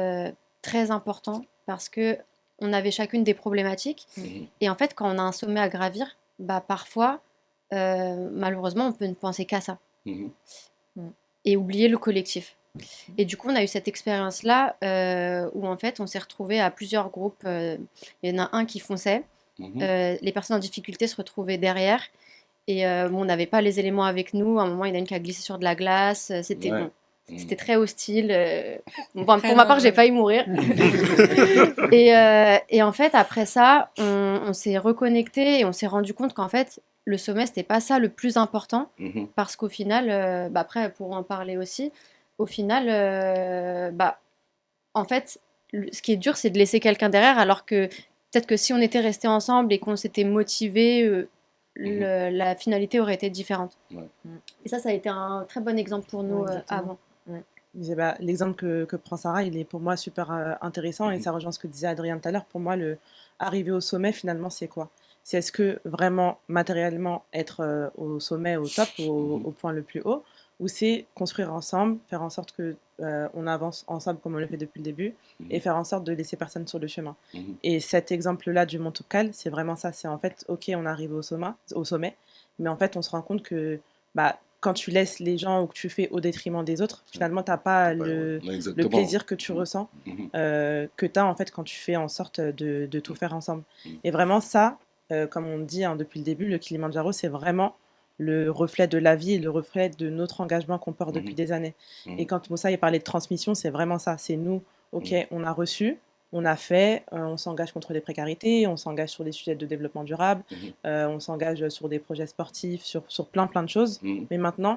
D: très important parce que on avait chacune des problématiques.
B: Mhm.
D: Et en fait, quand on a un sommet à gravir, parfois, malheureusement, on peut ne penser qu'à ça
B: Mhm.
D: et oublier le collectif. Et du coup, on a eu cette expérience-là où en fait, on s'est retrouvés à plusieurs groupes. Il y en a un qui fonçait.
B: Mhm.
D: Les personnes en difficulté se retrouvaient derrière Et bon, on n'avait pas les éléments avec nous. À un moment, il y en a une qui a glissé sur de la glace. C'était
B: Ouais.
D: bon. C'était très hostile. Bon,
F: Très
D: pour ma part, j'ai
F: dangereux.
D: failli mourir. Et en fait, après ça, on s'est reconnecté et on s'est rendu compte qu'en fait, le sommet, c'était pas ça le plus important.
B: Mhm.
D: Parce qu'au final, bah après, pour en parler aussi, au final, bah, en fait, ce qui est dur, c'est de laisser quelqu'un derrière, alors que peut-être que si on était restés ensemble et qu'on s'était motivés, la finalité aurait été différente.
B: Ouais.
D: Et ça a été un très bon exemple pour nous
C: Ouais, exactement.
D: avant.
C: Ouais. Bah, l'exemple que prend Sarah, il est pour moi super intéressant et ça rejoint ce que disait Adrien tout à l'heure. Pour moi, arriver au sommet, finalement, c'est quoi? C'est est-ce que vraiment, matériellement, être au sommet, au top, au point le plus haut, ou c'est construire ensemble, faire en sorte que on avance ensemble comme on le fait depuis le début et faire en sorte de laisser personne sur le chemin.
B: Mhm.
C: Et cet exemple-là du Mont Toubkal, c'est vraiment ça. C'est en fait, ok, on arrive au sommet, mais en fait, on se rend compte que bah, quand tu laisses les gens ou que tu fais au détriment des autres, finalement, tu n'as pas
B: Ouais,
C: le
B: exactement.
C: plaisir que tu ressens,
B: Mhm.
C: que tu as en fait quand tu fais en sorte de tout faire ensemble.
B: Mhm.
C: Et vraiment, ça, comme on dit hein, depuis le début, le Kilimandjaro, c'est vraiment le reflet de la vie et le reflet de notre engagement qu'on porte depuis
B: Mhm.
C: des années.
B: Mhm.
C: Et quand Moussa il parlait de transmission, c'est vraiment ça. C'est nous, ok,
B: Mhm.
C: on a reçu, on a fait, on s'engage contre les précarités, on s'engage sur des sujets de développement durable,
B: Mhm.
C: on s'engage sur des projets sportifs, sur plein de choses.
B: Mhm.
C: Mais maintenant,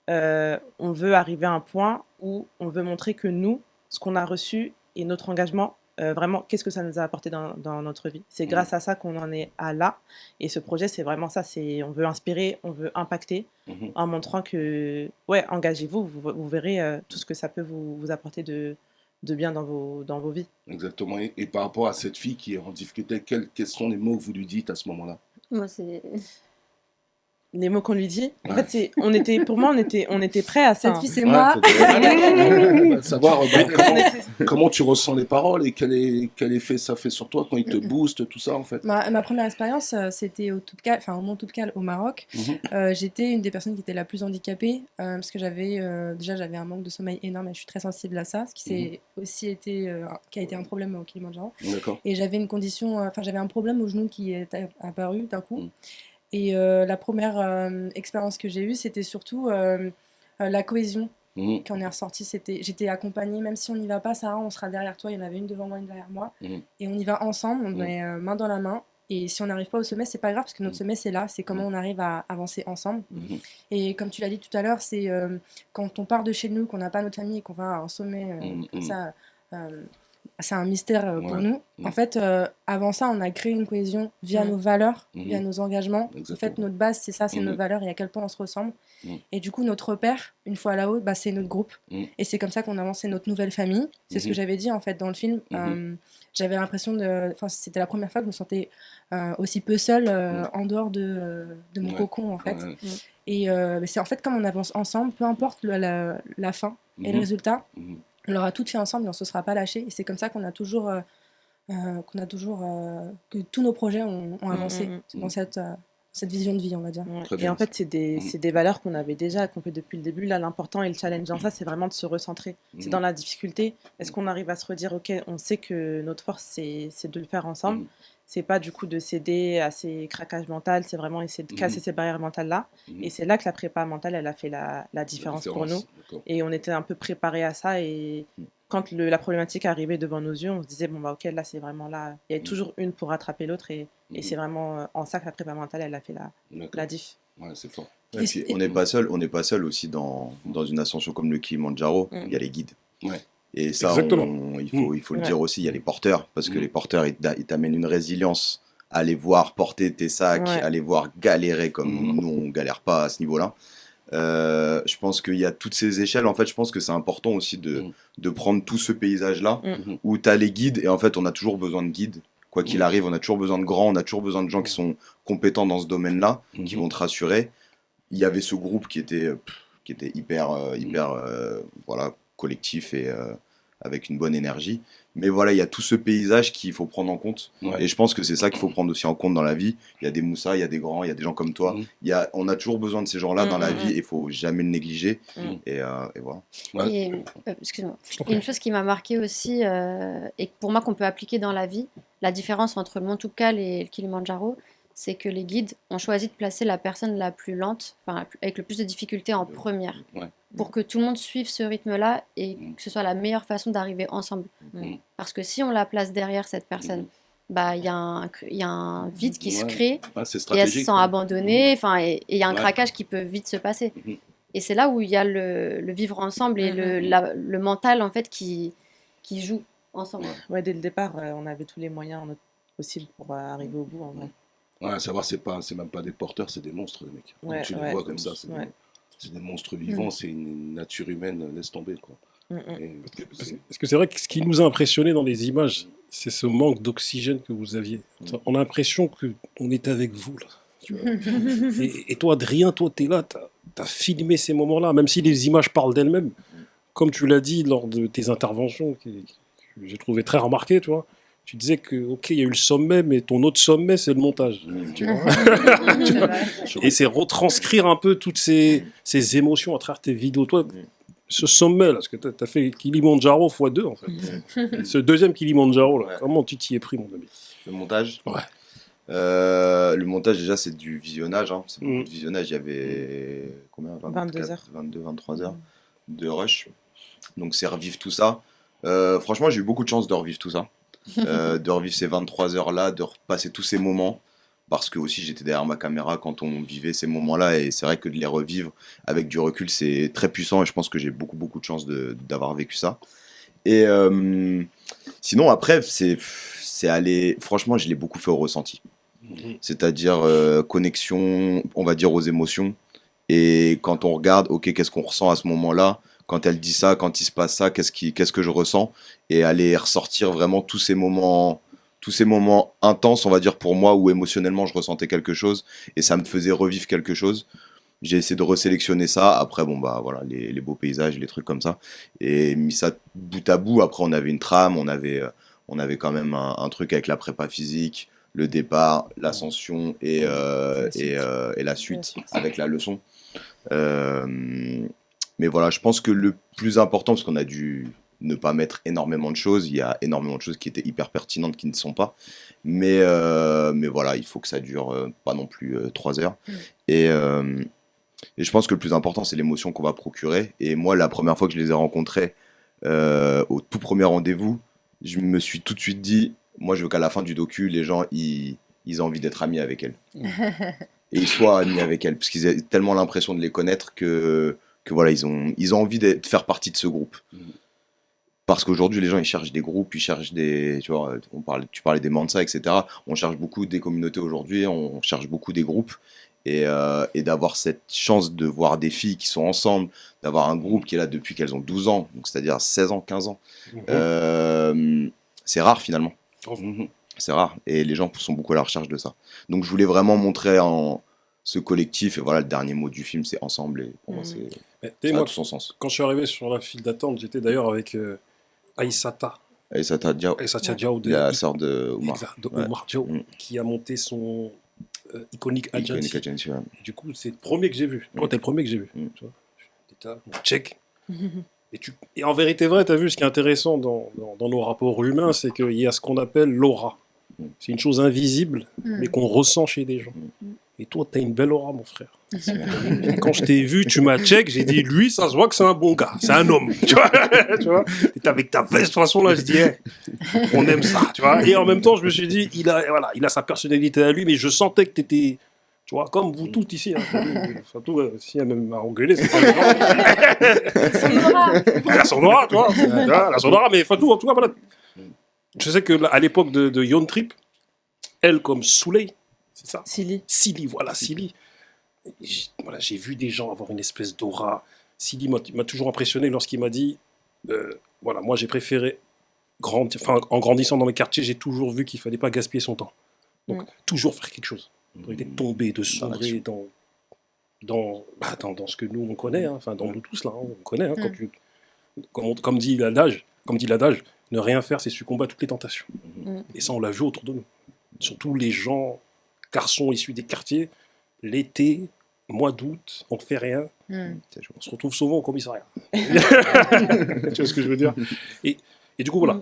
C: on veut arriver à un point où on veut montrer que nous, ce qu'on a reçu et notre engagement, vraiment, qu'est-ce que ça nous a apporté dans notre vie. C'est
B: Mhm.
C: grâce à ça qu'on en est à là. Et ce projet, c'est vraiment ça. On veut inspirer, on veut impacter
B: Mhm.
C: en montrant que, ouais, engagez-vous, vous verrez tout ce que ça peut vous apporter de bien dans vos vies.
B: Exactement. Et par rapport à cette fille qui est en difficulté, quels sont les mots que vous lui dites à ce moment-là?
D: Moi, c'est.
C: Les mots qu'on lui dit, en
B: Ouais.
C: fait, pour moi, on était prêts à ça.
F: Cette
C: Hein.
F: fille, c'est
B: Ouais,
F: moi.
B: savoir
C: On était-
B: comment tu ressens les paroles et quel effet ça fait sur toi quand il te booste, tout ça en fait.
F: Ma première expérience, c'était au Toubkal, enfin au Mont Toubkal au Maroc.
B: Mhm.
F: J'étais une des personnes qui était la plus handicapée parce que j'avais un manque de sommeil énorme et je suis très sensible à ça, ce qui qui a été un problème au Kilimandjaro.
B: D'accord.
F: Et j'avais une condition, enfin j'avais un problème au genou qui est apparu d'un coup.
B: Mhm.
F: Et la première expérience que j'ai eue, c'était surtout la cohésion
B: Mhm.
F: qui en est ressortie. J'étais accompagnée, même si on n'y va pas, Sarah, on sera derrière toi. Il y en avait une devant moi, une derrière moi.
B: Mhm.
F: Et on y va ensemble, on
B: Mhm.
F: est main dans la main. Et si on n'arrive pas au sommet, c'est pas grave, parce que notre sommet, c'est là, c'est comment on arrive à avancer ensemble.
B: Mhm.
F: Et comme tu l'as dit tout à l'heure, c'est quand on part de chez nous, qu'on n'a pas notre famille et qu'on va à un sommet comme ça, c'est un mystère pour
B: Ouais.
F: nous.
B: Mhm.
F: En fait, avant ça, on a créé une cohésion via
C: Mhm.
F: nos valeurs,
B: Mhm.
F: via nos engagements. En fait,
B: Exactement.
F: notre base, c'est ça, c'est nos
B: Mhm.
F: valeurs et à quel point on se ressemble.
B: Mhm.
F: Et du coup, notre repère, une fois là-haut, bah, c'est notre groupe.
B: Mhm.
F: Et c'est comme ça qu'on a lancé notre nouvelle famille. C'est ce que
B: Mhm.
F: j'avais dit en fait dans le film.
B: Mhm.
F: J'avais l'impression de. Enfin, c'était la première fois que je me sentais aussi peu seule en dehors de mon
B: Ouais.
F: cocon en fait.
B: Ouais.
F: Et mais c'est en fait comme on avance ensemble, peu importe la fin et le
B: Mhm.
F: résultat,
B: Mhm.
F: on l'aura tout fait ensemble et on ne se sera pas lâché. Et c'est comme ça qu'on a toujours. Que tous nos projets ont avancé dans cette vision de vie, on va dire.
C: Ouais.
B: Très
C: Et
B: bien.
C: en fait, c'est
B: Mhm.
C: des valeurs qu'on avait déjà, qu'on fait depuis le début. Là, l'important et le challenge dans ça, c'est vraiment de se recentrer. C'est
B: Mhm.
C: dans la difficulté. Est-ce qu'on arrive à se redire, OK, on sait que notre force, c'est de le faire ensemble.
B: Mhm.
C: C'est pas du coup de céder à ces craquages mentaux, c'est vraiment essayer de casser
B: Mhm.
C: ces barrières mentales-là.
B: Mhm.
C: Et c'est là que la prépa mentale, elle a fait la
B: La
C: différence pour nous.
B: différence. D'accord.
C: Et on était un peu préparés à ça. Et quand la problématique arrivait devant nos yeux, on se disait, bon, bah, OK, là, c'est vraiment là. Il y avait toujours une pour rattraper l'autre. Et
B: Mhm.
C: c'est vraiment en ça que la prépa mentale, elle a fait
B: D'accord.
C: la diff.
B: Ouais, c'est fort.
G: Et puis, on n'est pas seul aussi dans une ascension comme le Kilimandjaro. Il y a les guides.
B: Ouais.
G: Et ça,
A: Exactement.
G: il faut le
C: Ouais.
G: dire aussi, il y a les porteurs, parce que
B: Mm.
G: les porteurs, ils t'amènent une résilience à aller voir porter tes sacs,
C: Ouais.
G: à aller voir galérer comme
B: Mm.
G: nous, on galère pas à ce niveau-là. Je pense qu'il y a toutes ces échelles. En fait, je pense que c'est important aussi de prendre tout ce paysage-là,
C: Mm.
G: où tu as les guides, et en fait, on a toujours besoin de guides. Quoi qu'il arrive, on a toujours besoin de grands, on a toujours besoin de gens qui sont compétents dans ce domaine-là, qui vont te rassurer. Il y avait ce groupe qui était hyper voilà, collectif et avec une bonne énergie. Mais voilà, il y a tout ce paysage qu'il faut prendre en compte.
B: Ouais.
G: Et je pense que c'est ça qu'il faut prendre aussi en compte dans la vie. Il y a des Moussa, il y a des grands, il y a des gens comme toi. On a toujours besoin de ces gens-là dans la vie et il faut jamais le négliger. Et voilà.
B: Ouais.
D: Et, excuse-moi. Il y a une chose qui m'a marqué aussi, et pour moi qu'on peut appliquer dans la vie, la différence entre le Mont Toubkal et le Kilimandjaro, c'est que les guides ont choisi de placer la personne la plus lente, enfin avec le plus de difficultés en première,
G: Ouais.
D: pour que tout le monde suive ce rythme-là et
G: Mm.
D: que ce soit la meilleure façon d'arriver ensemble.
C: Mm.
D: Parce que si on la place derrière cette personne, bah il y a un vide qui se crée
B: Ah, c'est
D: et elle se
B: stratégique.
D: sent abandonnée, enfin et il y a un
B: Ouais.
D: craquage qui peut vite se passer.
B: Mhm.
D: Et c'est là où il y a le vivre ensemble et le mental en fait qui joue ensemble.
C: Ouais, dès le départ, on avait tous les moyens possibles pour arriver au bout, en vrai.
B: Ouais, à savoir, c'est même pas des porteurs, c'est des monstres, les mecs. Quand
C: Ouais,
B: tu les
C: ouais.
B: vois comme ça,
C: Ouais.
B: c'est des monstres vivants, c'est une nature humaine, laisse tomber, quoi.
C: Mm, mm.
B: Et
A: Parce que c'est vrai que ce qui nous a impressionné dans les images, c'est ce manque d'oxygène que vous aviez. On a l'impression qu'on est avec vous, là. Tu vois. Et toi, Adrien, toi, tu es là, tu as filmé ces moments-là, même si les images parlent d'elles-mêmes. Comme tu l'as dit lors de tes interventions, que j'ai trouvé très remarquées, tu vois. Tu disais que, ok, il y a eu le sommet, mais ton autre sommet, c'est le montage. Tu vois. Tu vois. Et c'est retranscrire un peu toutes ces émotions à travers tes vidéos. Toi, ce sommet, là, parce que tu as fait Kilimandjaro x2, en fait. Ce deuxième Kilimandjaro, là,
G: Ouais.
A: comment tu t'y es pris, mon ami?
G: Le montage.
A: Ouais.
G: Le montage, déjà, c'est du visionnage. Hein. C'est beaucoup
A: Mm.
G: de visionnage. Il y avait combien
C: 22 heures.
G: 22, 23 heures de rush. Donc, c'est revivre tout ça. Franchement, j'ai eu beaucoup de chance de revivre tout ça. De revivre ces 23 heures-là, de repasser tous ces moments. Parce que aussi, j'étais derrière ma caméra quand on vivait ces moments-là. Et c'est vrai que de les revivre avec du recul, c'est très puissant. Et je pense que j'ai beaucoup, beaucoup de chance d'avoir vécu ça. Et sinon, après, c'est aller. Franchement, je l'ai beaucoup fait au ressenti. C'est-à-dire connexion, on va dire, aux émotions. Et quand on regarde, ok, qu'est-ce qu'on ressent à ce moment-là? Quand elle dit ça, quand il se passe ça, qu'est-ce que je ressens? Et aller ressortir vraiment tous ces moments intenses, on va dire, pour moi, où émotionnellement je ressentais quelque chose et ça me faisait revivre quelque chose. J'ai essayé de resélectionner ça. Après, bon, bah voilà, les beaux paysages, les trucs comme ça. Et mis ça bout à bout. Après, on avait une trame, on avait quand même un truc avec la prépa physique, le départ, l'ascension et la suite avec la leçon. Mais voilà, je pense que le plus important, parce qu'on a dû ne pas mettre énormément de choses, il y a énormément de choses qui étaient hyper pertinentes qui ne sont pas. Mais voilà, il faut que ça dure pas non plus 3 heures. Et je pense que le plus important, c'est l'émotion qu'on va procurer. Et moi, la première fois que je les ai rencontrés, au tout premier rendez-vous, je me suis tout de suite dit, moi, je veux qu'à la fin du docu, les gens, ils aient envie d'être amis avec elle. Et ils soient amis avec elle, parce qu'ils ont tellement l'impression de les connaître que voilà, ils ont envie de faire partie de ce groupe. Parce qu'aujourd'hui, les gens, ils cherchent des groupes, ils cherchent des... Tu vois, tu parlais des Mansa, etc. On cherche beaucoup des communautés aujourd'hui, on cherche beaucoup des groupes. Et d'avoir cette chance de voir des filles qui sont ensemble, d'avoir un groupe qui est là depuis qu'elles ont 12 ans, donc c'est-à-dire 16 ans, 15 ans, c'est rare finalement. C'est rare, et les gens sont beaucoup à la recherche de ça. Donc je voulais vraiment montrer ce collectif, et voilà, le dernier mot du film, c'est ensemble, et pour moi, ça a
A: Moi,
G: tout son sens.
A: quand je suis arrivé sur la file d'attente, j'étais d'ailleurs avec Aïssata.
G: Et ça t'a dit,
A: Aïssata Diaw
G: la sœur de Oumar.
A: Exact, de Oumar Diaw, qui a monté son Iconic Agency.
G: Iconic Agency, ouais.
A: Du coup, c'est le premier que j'ai vu. Toi, t'es le premier que j'ai vu. Tu vois, j'étais là, check. Et en vérité vrai, tu as vu, ce qui est intéressant dans nos rapports humains, c'est qu'il y a ce qu'on appelle l'aura. C'est une chose invisible, mais qu'on ressent chez des gens. Et toi, tu as une belle aura, mon frère. Et quand je t'ai vu, tu m'as check, j'ai dit, lui, ça se voit que c'est un bon gars, c'est un homme. Tu vois, et avec ta veste, de toute façon, là, je dis, hey, on aime ça. Tu vois, et en même temps, je me suis dit, il a sa personnalité à lui, mais je sentais que tu étais... Tu vois, comme vous tous ici, hein, surtout si elle m'a engueulé, c'est pas le Elle a son aura, tu vois. Elle a son aura, mais Fatou, en tout cas, voilà. Je sais qu'à l'époque de Yon Trip, elle, comme Souley, c'est ça? Sili, voilà, Sili. Voilà, j'ai vu des gens avoir une espèce d'aura. Sili m'a toujours impressionné lorsqu'il m'a dit, voilà, moi j'ai préféré, en grandissant dans les quartiers, j'ai toujours vu qu'il fallait pas gaspiller son temps. Donc, toujours faire quelque chose. De tomber, de sombrer dans ce que nous on connaît, hein, enfin dans nous tous là, hein, on connaît, hein, comme dit l'adage, ne rien faire c'est succomber à toutes les tentations. Et ça on l'a vu autour de nous. Surtout les gens, garçons issus des quartiers, l'été, mois d'août, on ne fait rien, on se retrouve souvent au commissariat. Tu vois ce que je veux dire? Et du coup voilà.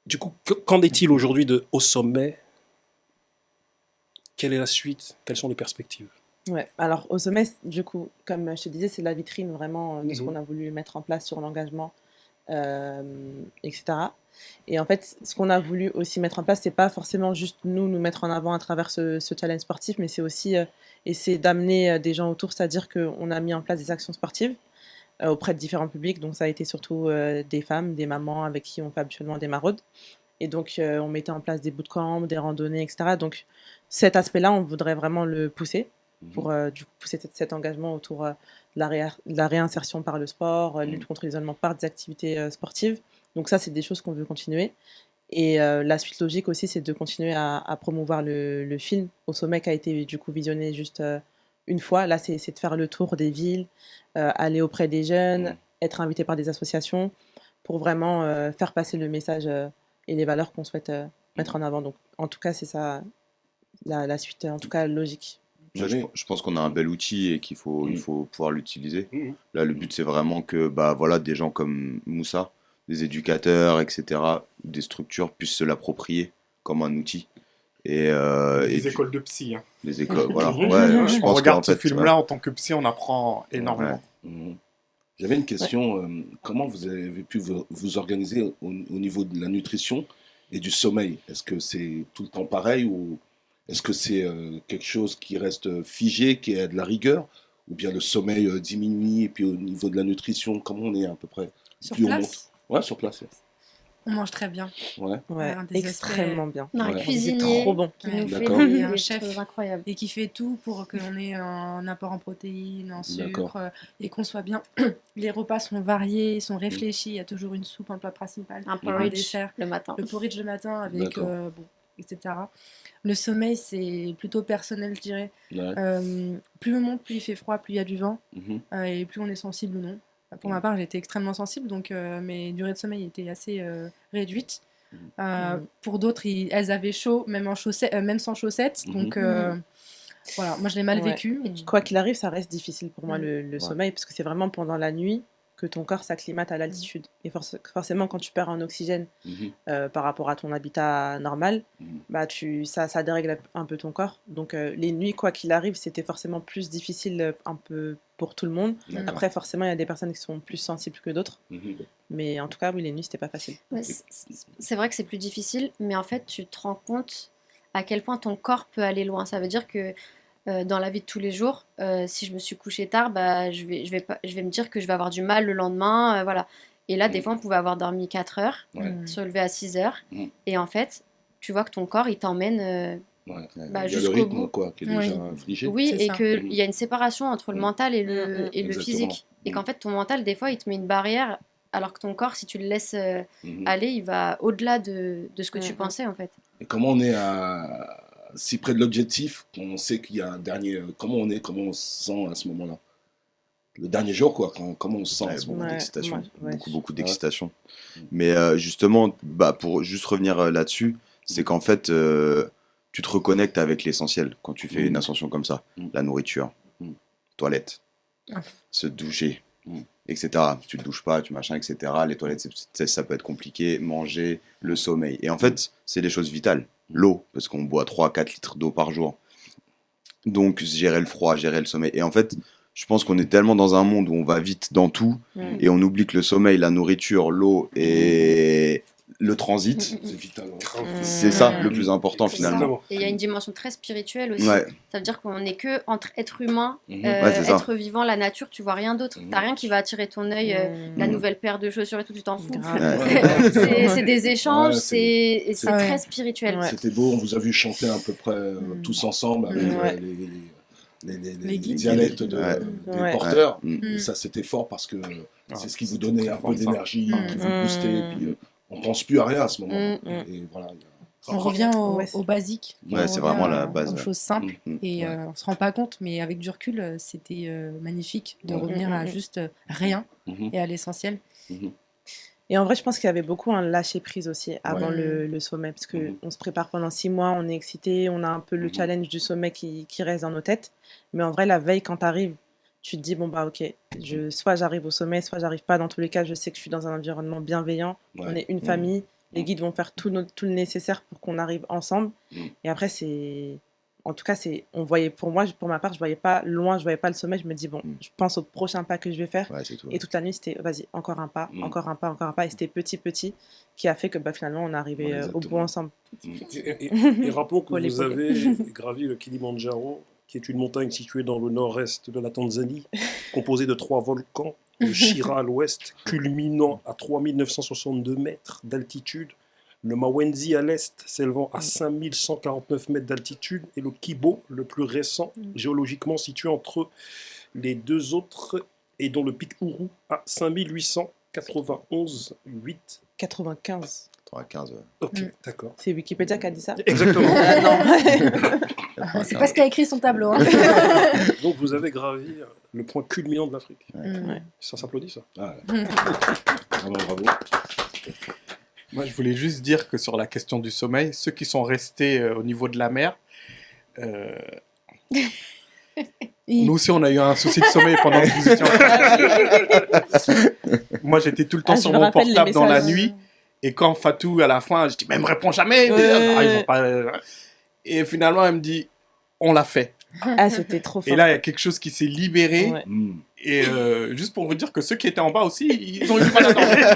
A: Du coup, qu'en est-il aujourd'hui de Au Sommet? quelle est la suite? Quelles sont les perspectives?
C: Ouais, alors au sommet, du coup, comme je te disais, c'est la vitrine vraiment de ce
A: Mhm.
C: qu'on a voulu mettre en place sur l'engagement, etc. Et en fait, ce qu'on a voulu aussi mettre en place, c'est pas forcément juste nous mettre en avant à travers ce challenge sportif, mais c'est aussi essayer d'amener des gens autour, c'est-à-dire qu'on a mis en place des actions sportives auprès de différents publics. Donc ça a été surtout des femmes, des mamans avec qui on fait habituellement des maraudes. Et donc on mettait en place des bootcamps, des randonnées, etc. Donc cet aspect-là, on voudrait vraiment le pousser pour du coup, pousser cet engagement autour de la réinsertion par le sport, lutte contre l'isolement par des activités sportives. Donc ça, c'est des choses qu'on veut continuer. Et la suite logique aussi, c'est de continuer à promouvoir le film au sommet qui a été du coup visionné juste une fois. Là, c'est de faire le tour des villes, aller auprès des jeunes, être invité par des associations pour vraiment faire passer le message et les valeurs qu'on souhaite mettre en avant. Donc, en tout cas, c'est ça la suite, en tout cas, logique.
G: Ouais, je pense qu'on a un bel outil et il faut pouvoir l'utiliser.
A: Mhm.
G: Là, le but, c'est vraiment que bah, voilà, des gens comme Moussa, des éducateurs, etc., des structures puissent se l'approprier comme un outil. Et
E: Les
G: puis,
E: écoles de psy. Hein.
G: les écoles, voilà.
A: Mhm.
G: Ouais, je
E: On
G: pense
E: regarde
G: qu'en
E: ce
G: fait,
E: film-là, en tant que psy, on apprend énormément.
B: Mhm. J'avais une question. Comment vous avez pu vous organiser au niveau de la nutrition et du sommeil? Est-ce que c'est tout le temps pareil ou est-ce que c'est quelque chose qui reste figé, qui a de la rigueur? Ou bien le sommeil diminue et puis au niveau de la nutrition, comment on est à peu près?
F: Sur
B: Plus on monte.
F: place,
B: Ouais, sur place.
F: on mange très bien.
B: Ouais.
C: Ouais,
F: un des
C: extrêmement bien.
D: On a un
B: Ouais.
C: C'est
D: cuisinier
C: trop bon.
D: qui
F: Ouais.
D: nous fait
B: D'accord.
F: Et un
D: des
F: chef.
D: choses incroyables.
F: Et qui fait tout pour qu'on ait un apport en protéines, en
B: D'accord.
F: sucre, et qu'on soit bien. Les repas sont variés, sont réfléchis. Il y a toujours une soupe, un plat principal,
D: Un
F: un
D: porridge
F: dessert.
D: le matin.
F: Le porridge le matin avec,
B: D'accord.
F: bon, etc. Le sommeil, c'est plutôt personnel, je dirais.
B: Ouais.
F: Plus on monte, plus il fait froid, plus il y a du vent,
B: Mhm.
F: et plus on est sensible ou non. Pour ma part, j'étais extrêmement sensible, donc mes durées de sommeil étaient assez réduites. Pour d'autres, elles avaient chaud, même, même sans chaussettes. Donc voilà, moi je l'ai mal
C: Ouais.
F: vécu.
C: Et quoi qu'il arrive, ça reste difficile pour moi le
B: Ouais.
C: sommeil, parce que c'est vraiment pendant la nuit que ton corps s'acclimate à l'altitude. Et forcément, quand tu perds en oxygène
B: Mhm.
C: par rapport à ton habitat normal,
B: Mhm.
C: bah ça dérègle un peu ton corps. Donc les nuits, quoi qu'il arrive, c'était forcément plus difficile un peu pour tout le monde.
B: D'accord.
C: Après, forcément, il y a des personnes qui sont plus sensibles que d'autres.
B: Mhm.
C: Mais en tout cas, oui, les nuits, c'était pas facile.
D: Ouais, c'est vrai que c'est plus difficile, mais en fait, tu te rends compte à quel point ton corps peut aller loin. Ça veut dire que dans la vie de tous les jours, si je me suis couchée tard, bah, je vais me dire que je vais avoir du mal le lendemain. Voilà. Et là, des fois, on pouvait avoir dormi 4 heures,
B: Ouais.
D: se lever à 6 heures.
B: Mm.
D: Et en fait, tu vois que ton corps, il t'emmène
B: Ouais.
D: bah,
B: Il y a le
D: jusqu'au
B: rythme
D: bout.
B: quoi, qui est
F: Oui.
B: déjà infligé.
D: Oui,
F: C'est
D: et
F: ça.
D: qu'il y a une séparation entre le mental et le
B: Exactement.
D: physique. Et qu'en fait, ton mental, des fois, il te met une barrière, alors que ton corps, si tu le laisses
B: Mhm.
D: aller, il va au-delà de ce que tu
C: Mhm.
D: pensais, en fait.
B: Et comment on est si près de l'objectif, qu'on sait qu'il y a un dernier. Comment on se sent à ce moment-là? Le dernier jour, quoi. Comment on se sent à
G: Ouais,
B: ce
G: beaucoup
B: moment-là?
G: d'excitation.
C: Ouais.
G: Beaucoup
B: Ouais.
G: d'excitation. Mais justement, bah, pour juste revenir là-dessus, c'est qu'en fait, tu te reconnectes avec l'essentiel quand tu fais une ascension comme ça. La nourriture, toilette, se doucher, etc. Tu te douches pas, tu machin, etc. Les toilettes, ça peut être compliqué. Manger, le sommeil. Et en fait, c'est des choses vitales. L'eau, parce qu'on boit 3-4 litres d'eau par jour. Donc, gérer le froid, gérer le sommeil. Et en fait, je pense qu'on est tellement dans un monde où on va vite dans tout et on oublie que le sommeil, la nourriture, l'eau et le transit,
B: C'est vital. Ouais.
G: c'est ça le plus important
D: C'est
G: finalement.
D: ça. Et il y a une dimension très spirituelle aussi.
G: Ouais.
D: Ça veut dire qu'on n'est que entre êtres humains,
G: Ouais, c'est ça.
D: êtres vivants, la nature, tu vois rien d'autre. T'as rien qui va attirer ton œil, la nouvelle paire de chaussures et tout, tu t'en fous.
C: Grave.
D: C'est des échanges,
B: Ouais,
D: et c'est
F: Ouais.
D: très spirituel.
C: Ouais.
B: C'était beau, on vous a vu chanter à peu près tous ensemble avec
C: Ouais.
B: les
F: guides.
B: dialectes des
C: Ouais.
B: porteurs.
G: Ouais.
B: Et ça, c'était fort parce que
E: Ah,
B: c'est ce qui vous
E: c'était
B: donnait
E: très
B: un
E: fort,
B: peu
E: ça.
B: d'énergie, qui vous boostait. Et puis, on pense plus à rien à ce moment-là. Et voilà.
F: On revient
C: Ouais,
F: au basique.
G: Ouais,
F: On
G: c'est
F: revient
G: vraiment la base,
F: aux
G: ouais.
F: choses simples. Et
B: Ouais.
F: on se rend pas compte, mais avec du recul, c'était magnifique de revenir à juste rien et à l'essentiel.
C: Et en vrai, je pense qu'il y avait beaucoup un lâcher-prise aussi avant
F: Ouais.
C: le sommet, parce qu'on se prépare pendant 6 mois, on est excité, on a un peu le challenge du sommet qui reste dans nos têtes. Mais en vrai, la veille, quand tu arrives, tu te dis, bon, bah, ok, soit j'arrive au sommet, soit j'arrive pas. Dans tous les cas, je sais que je suis dans un environnement bienveillant.
B: Ouais.
C: On est une famille. Les guides vont faire tout le nécessaire pour qu'on arrive ensemble. Et après, en tout cas, on voyait, pour moi, pour ma part, je voyais pas loin, je voyais pas le sommet. Je me dis, bon, je pense au prochain pas que je vais faire.
G: Ouais, c'est tout.
C: Et toute la nuit, c'était, vas-y, encore un pas,
B: Mm.
C: encore un pas, encore un pas. Et c'était petit, qui a fait que finalement, on est arrivé
B: Ouais,
C: au bout
B: exactement.
C: ensemble.
A: Et rappelons que
C: Polé,
A: vous
C: polé.
A: avez gravi le Kilimandjaro, qui est une montagne située dans le nord-est de la Tanzanie, composée de 3 volcans, le Shira à l'ouest, culminant à 3962 mètres d'altitude, le Mawenzi à l'est, s'élevant à 5149 mètres d'altitude, et le Kibo, le plus récent, géologiquement situé entre les deux autres, et dont le pic Ourou à 5891,8.
C: 95.
G: 315, ouais.
A: Ok, d'accord.
C: C'est Wikipédia qui a dit ça.
A: Exactement.
C: Non.
F: C'est pas ce qu'il a écrit sur son tableau. Hein.
A: Donc vous avez gravi le point culminant de l'Afrique.
C: Ouais.
A: Ça s'applaudit, ça.
B: Ah, ouais. Vraiment, bravo.
E: Moi, je voulais juste dire que sur la question du sommeil, ceux qui sont restés au niveau de la mer, nous aussi, on a eu un souci de sommeil pendant que vous étiez en train. Moi, j'étais tout le temps
C: Je
E: sur
C: me
E: mon
C: rappelle les
E: portable dans la
C: messages.
E: nuit. Et quand Fatou, à la fin, je dis, mais elle me répond jamais.
C: Ouais.
E: Ah, ils ont pas... Et finalement, elle me dit, on l'a fait.
C: Ah, c'était trop fort.
E: Et là, il y a quelque chose qui s'est libéré.
C: Ouais.
E: Et juste pour vous dire que ceux qui étaient en bas aussi, ils ont eu du mal à dormir.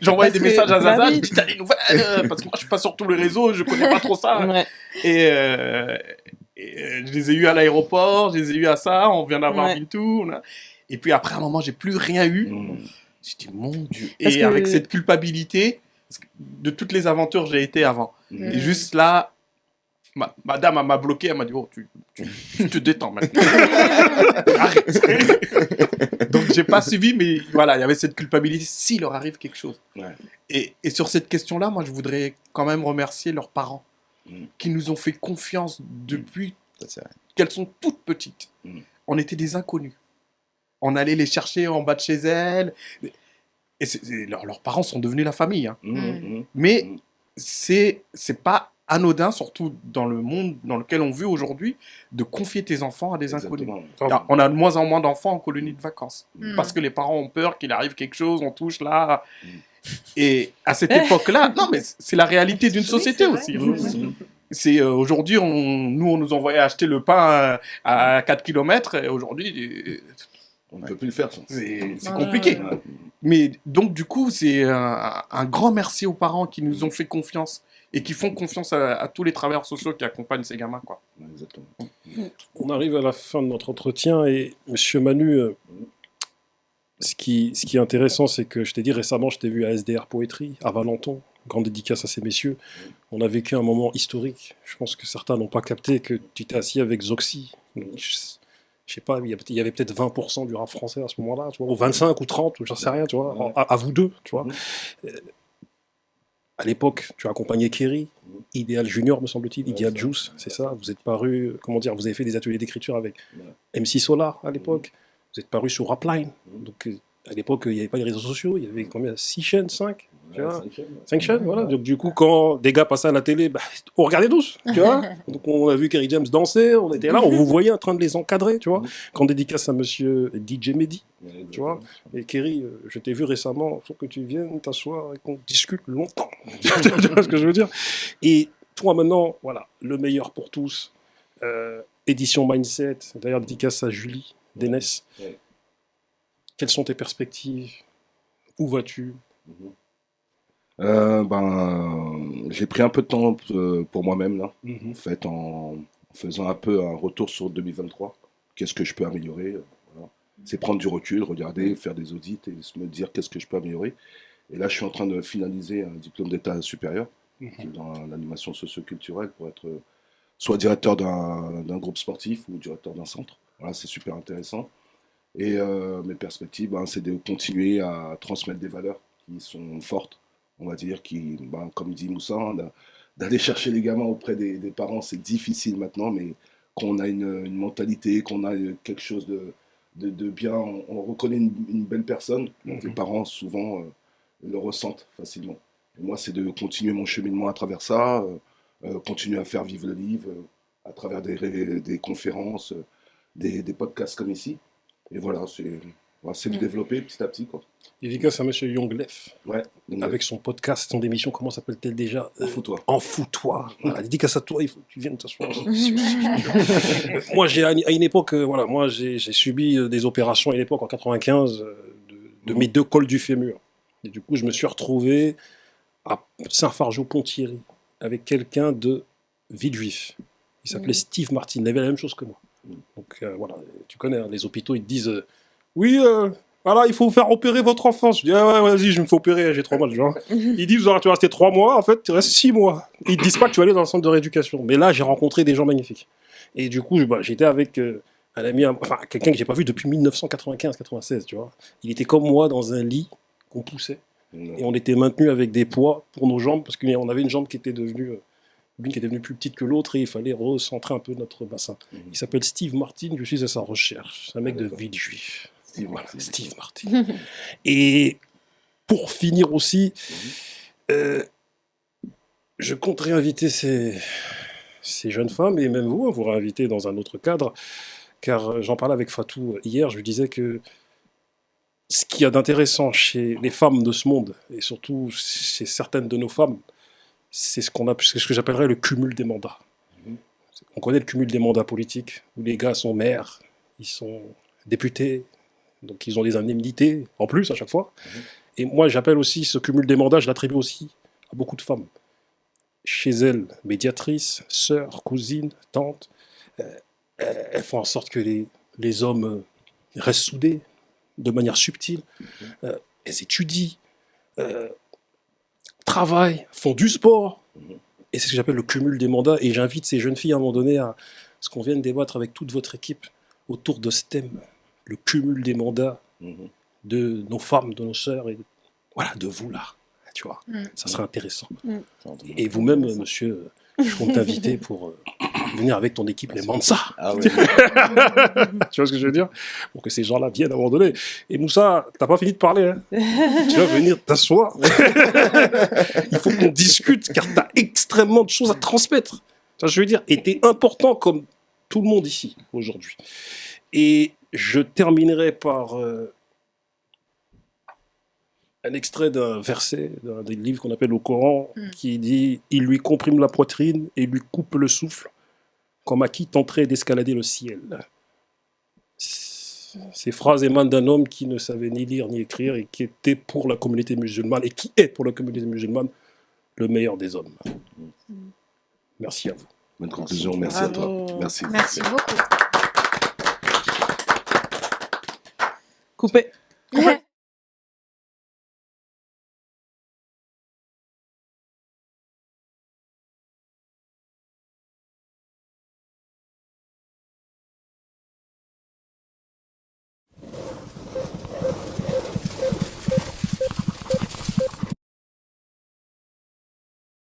E: J'envoyais des messages à Zaza, je dis, t'as des nouvelles parce que moi, je suis pas sur tous les réseaux, je connais pas trop ça.
C: Ouais.
E: Et je les ai eus à l'aéroport, je les ai eus à ça, on vient d'avoir
C: Ouais.
E: Bintou. Et puis après, à un moment, j'ai plus rien eu. J'ai dit, mon Dieu.
C: Parce
E: Et
C: que-
E: avec cette culpabilité, parce que de toutes les aventures, j'ai été avant. Et juste là, madame m'a bloqué, elle m'a dit, oh, tu te détends maintenant. Arrête. Donc j'ai pas suivi, mais voilà, il y avait cette culpabilité s'il leur arrive quelque chose.
B: Ouais.
E: Et sur cette question-là, moi, je voudrais quand même remercier leurs parents
B: Mm.
E: qui nous ont fait confiance depuis
G: Ça, c'est vrai.
E: qu'elles sont toutes petites.
B: Mm.
E: On était des inconnus. On allait les chercher en bas de chez elles. Et leurs parents sont devenus la famille. Hein. Mais
B: Mm.
E: c'est pas anodin, surtout dans le monde dans lequel on vit aujourd'hui, de confier tes enfants à des inconnus.
B: Exactement.
E: Car on a de moins en moins d'enfants en colonie de vacances.
F: Mm.
E: Parce que les parents ont peur qu'il arrive quelque chose, on touche là.
B: Mm.
E: Et à cette époque-là, non, mais c'est la réalité d'une
C: Oui,
E: société
C: c'est vrai.
E: aussi.
B: Mm.
E: C'est aujourd'hui, nous, on nous envoyait acheter le pain à 4 km, et aujourd'hui,
B: On ne peut plus le faire, ça.
E: c'est
F: Non,
E: compliqué.
F: non,
B: Ouais.
E: Mais donc, du coup, c'est un grand merci aux parents qui nous ont fait confiance et qui font confiance à tous les travailleurs sociaux qui accompagnent ces gamins, quoi.
B: Ouais, exactement.
A: On arrive à la fin de notre entretien et Monsieur Manu, ce qui est intéressant, c'est que je t'ai dit récemment, je t'ai vu à SDR Poétrie, à Valenton, grande dédicace à ces messieurs. On a vécu un moment historique. Je pense que certains n'ont pas capté que tu t'es assis avec Zoxy. Je sais pas, il y avait peut-être 20% du rap français à ce moment-là, tu vois, ou 25 ou 30, ou j'en sais rien, tu vois, à vous deux, tu vois. À l'époque, tu as accompagné Kerry, Idéal Junior, me semble-t-il,
B: Ouais,
A: Ideal
B: ça.
A: Juice, c'est ça. Vous êtes paru, comment dire, vous avez fait des ateliers d'écriture avec MC Solar à l'époque. Vous êtes paru sur Rapline. Donc, à l'époque, il n'y avait pas les réseaux sociaux, il y avait combien 6 chaînes, 5 tu vois 5 chaînes, voilà. Donc, du coup, quand des gars passaient à la télé, bah, on regardait tous, tu vois. Donc, on a vu Kerry James danser, on était là, on vous voyait en train de les encadrer, tu vois. Quand dédicace à monsieur DJ Mehdi, tu vois. Et Kerry, je t'ai vu récemment, il faut que tu viennes t'asseoir et qu'on discute longtemps. Tu vois ce que je veux dire? Et toi, maintenant, voilà, le meilleur pour tous, édition Mindset, d'ailleurs, dédicace à Julie Dénès.
B: Ouais.
A: Quelles sont tes perspectives? Où vas-tu?
B: J'ai pris un peu de temps pour moi-même, là.
A: Mhm.
B: En fait, en faisant un peu un retour sur 2023. Qu'est-ce que je peux améliorer, voilà. C'est prendre du recul, regarder, faire des audits et me dire qu'est-ce que je peux améliorer. Et là, je suis en train de finaliser un diplôme d'état supérieur dans l'animation socio-culturelle pour être soit directeur d'un groupe sportif ou directeur d'un centre. Voilà, c'est super intéressant. Et mes perspectives, c'est de continuer à transmettre des valeurs qui sont fortes, on va dire, qui, comme dit Moussa, d'aller chercher les gamins auprès des parents, c'est difficile maintenant, mais qu'on a une mentalité, qu'on a quelque chose de bien, on reconnaît une belle personne. Donc les parents, souvent, le ressentent facilement. Et moi, c'est de continuer mon cheminement à travers ça, continuer à faire vivre le livre, à travers des conférences, des podcasts comme ici. Et voilà, On va essayer de développer petit à petit, quoi.
A: Dédicace à monsieur Younglef,
B: Ouais. Donc,
A: avec son podcast, son émission, comment s'appelle-t-elle déjà?
B: fous-toi.
A: En fous-toi. Voilà, dédicace à toi, il faut que tu viennes t'asseoir. Moi, à une époque, voilà, moi, j'ai subi des opérations à une époque, en 95, de mes 2 cols du fémur. Et du coup, je me suis retrouvé à Saint-Fargeau-Ponthierry avec quelqu'un de Villejuif. Il s'appelait Steve Martin, il avait la même chose que moi. Donc voilà, tu connais, hein, les hôpitaux, ils te disent oui, voilà, il faut faire opérer votre enfant. Je dis ah ouais, vas-y, je me fais opérer, j'ai trop mal. Genre. Ils disent tu vas rester 3 mois, en fait, tu restes 6 mois. Ils te disent pas que tu vas aller dans un centre de rééducation. Mais là, j'ai rencontré des gens magnifiques. Et du coup, j'étais avec un ami, enfin quelqu'un que j'ai pas vu depuis 1995-96, tu vois. Il était comme moi dans un lit qu'on poussait. Et on était maintenu avec des poids pour nos jambes, parce qu'on avait une jambe qui était devenue, l'une qui était devenue plus petite que l'autre, et il fallait recentrer un peu notre bassin. Il s'appelle Steve Martin, je suis à sa recherche. C'est un mec de Villejuif. Voilà, Steve Martin. Et pour finir aussi, je compte réinviter ces jeunes femmes, et même vous, vous réinviter dans un autre cadre, car j'en parlais avec Fatou hier, je lui disais que ce qu'il y a d'intéressant chez les femmes de ce monde, et surtout chez certaines de nos femmes, c'est ce que j'appellerais le cumul des mandats. On connaît le cumul des mandats politiques, où les gars sont maires, ils sont députés, donc ils ont des indemnités en plus à chaque fois. Et moi, j'appelle aussi ce cumul des mandats, je l'attribue aussi à beaucoup de femmes. Chez elles, médiatrices, sœurs, cousines, tantes, elles font en sorte que les hommes restent soudés, de manière subtile. Elles étudient, travaillent, font du sport. Et c'est ce que j'appelle le cumul des mandats. Et j'invite ces jeunes filles à un moment donné à ce qu'on vienne débattre avec toute votre équipe autour de ce thème, le cumul des mandats de nos femmes, de nos sœurs, et voilà, de vous là. Tu vois, ça serait intéressant. Et vous-même, monsieur, je compte t'inviter pour venir avec ton équipe, les Mansa.
G: Ah ouais.
A: Tu vois ce que je veux dire? Pour que ces gens-là viennent à un moment donné. Et Moussa, t'as pas fini de parler, hein? Tu vas venir t'asseoir. Il faut qu'on discute, car t'as extrêmement de choses à transmettre. Tu vois ce que je veux dire? Et t'es important comme tout le monde ici, aujourd'hui. Et je terminerai par un extrait d'un verset, d'un des livres qu'on appelle le Coran, qui dit « Il lui comprime la poitrine et lui coupe le souffle, comme à qui tenterait d'escalader le ciel. » Ces phrases émanent d'un homme qui ne savait ni lire ni écrire et qui était pour la communauté musulmane, et qui est pour la communauté musulmane le meilleur des hommes. Merci à vous.
B: Bonne conclusion, merci à toi. Merci.
D: Merci beaucoup.
C: Coupé.